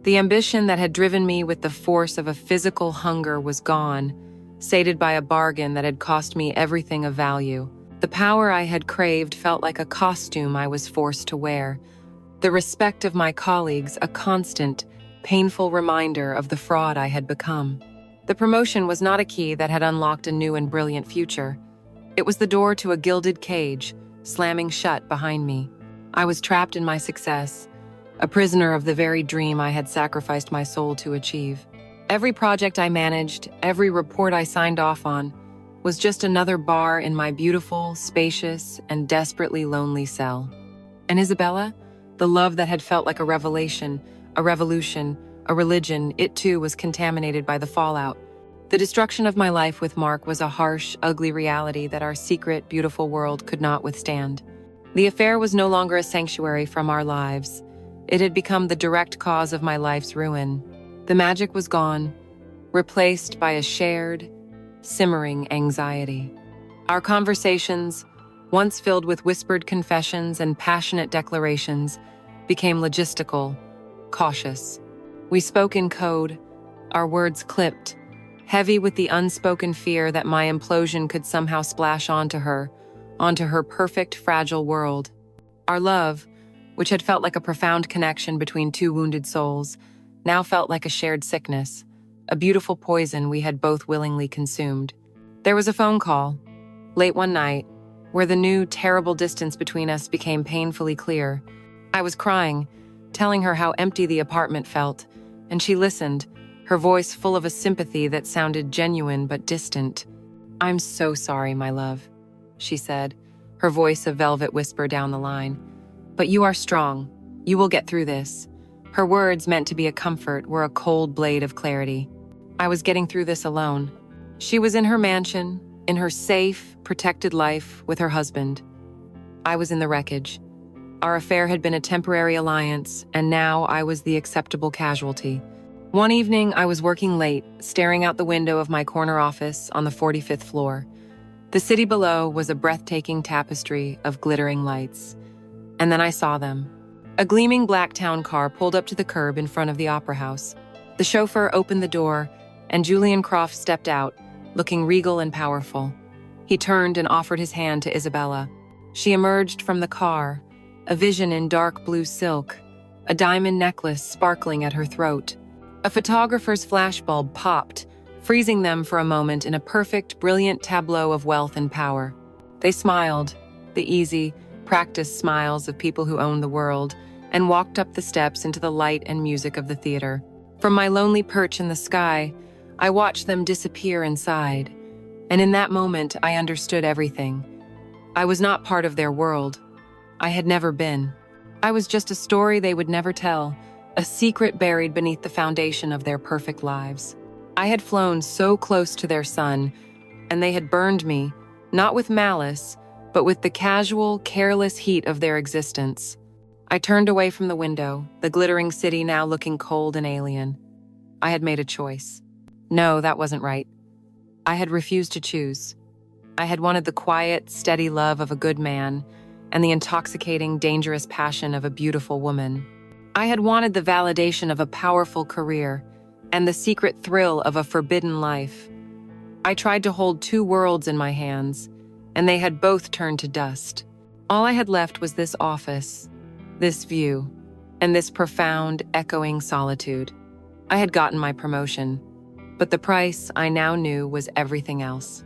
The ambition that had driven me with the force of a physical hunger was gone, sated by a bargain that had cost me everything of value. The power I had craved felt like a costume I was forced to wear. The respect of my colleagues, a constant, painful reminder of the fraud I had become. The promotion was not a key that had unlocked a new and brilliant future. It was the door to a gilded cage, slamming shut behind me. I was trapped in my success, a prisoner of the very dream I had sacrificed my soul to achieve. Every project I managed, every report I signed off on, was just another bar in my beautiful, spacious, and desperately lonely cell. And Isabella, the love that had felt like a revelation, a revolution, a religion, it too was contaminated by the fallout. The destruction of my life with Mark was a harsh, ugly reality that our secret, beautiful world could not withstand. The affair was no longer a sanctuary from our lives. It had become the direct cause of my life's ruin. The magic was gone, replaced by a shared, simmering anxiety. Our conversations, once filled with whispered confessions and passionate declarations, became logistical, cautious. We spoke in code, our words clipped, heavy with the unspoken fear that my implosion could somehow splash onto her perfect, fragile world. Our love, which had felt like a profound connection between two wounded souls, now felt like a shared sickness, a beautiful poison we had both willingly consumed. There was a phone call, late one night, where the new, terrible distance between us became painfully clear. I was crying, telling her how empty the apartment felt, and she listened, her voice full of a sympathy that sounded genuine but distant. "I'm so sorry, my love," she said, her voice a velvet whisper down the line. "But you are strong. You will get through this." Her words, meant to be a comfort, were a cold blade of clarity. I was getting through this alone. She was in her mansion, in her safe, protected life with her husband. I was in the wreckage. Our affair had been a temporary alliance, and now I was the acceptable casualty. One evening, I was working late, staring out the window of my corner office on the 45th floor. The city below was a breathtaking tapestry of glittering lights. And then I saw them. A gleaming black town car pulled up to the curb in front of the Opera House. The chauffeur opened the door, and Julian Croft stepped out, looking regal and powerful. He turned and offered his hand to Isabella. She emerged from the car, a vision in dark blue silk, a diamond necklace sparkling at her throat. A photographer's flashbulb popped, freezing them for a moment in a perfect, brilliant tableau of wealth and power. They smiled, the easy, practiced smiles of people who own the world, and walked up the steps into the light and music of the theater. From my lonely perch in the sky, I watched them disappear inside, and in that moment I understood everything. I was not part of their world. I had never been. I was just a story they would never tell, a secret buried beneath the foundation of their perfect lives. I had flown so close to their sun, and they had burned me, not with malice, but with the casual, careless heat of their existence. I turned away from the window, the glittering city now looking cold and alien. I had made a choice. No, that wasn't right. I had refused to choose. I had wanted the quiet, steady love of a good man and the intoxicating, dangerous passion of a beautiful woman. I had wanted the validation of a powerful career and the secret thrill of a forbidden life. I tried to hold two worlds in my hands, and they had both turned to dust. All I had left was this office, this view, and this profound, echoing solitude. I had gotten my promotion, but the price, I now knew, was everything else.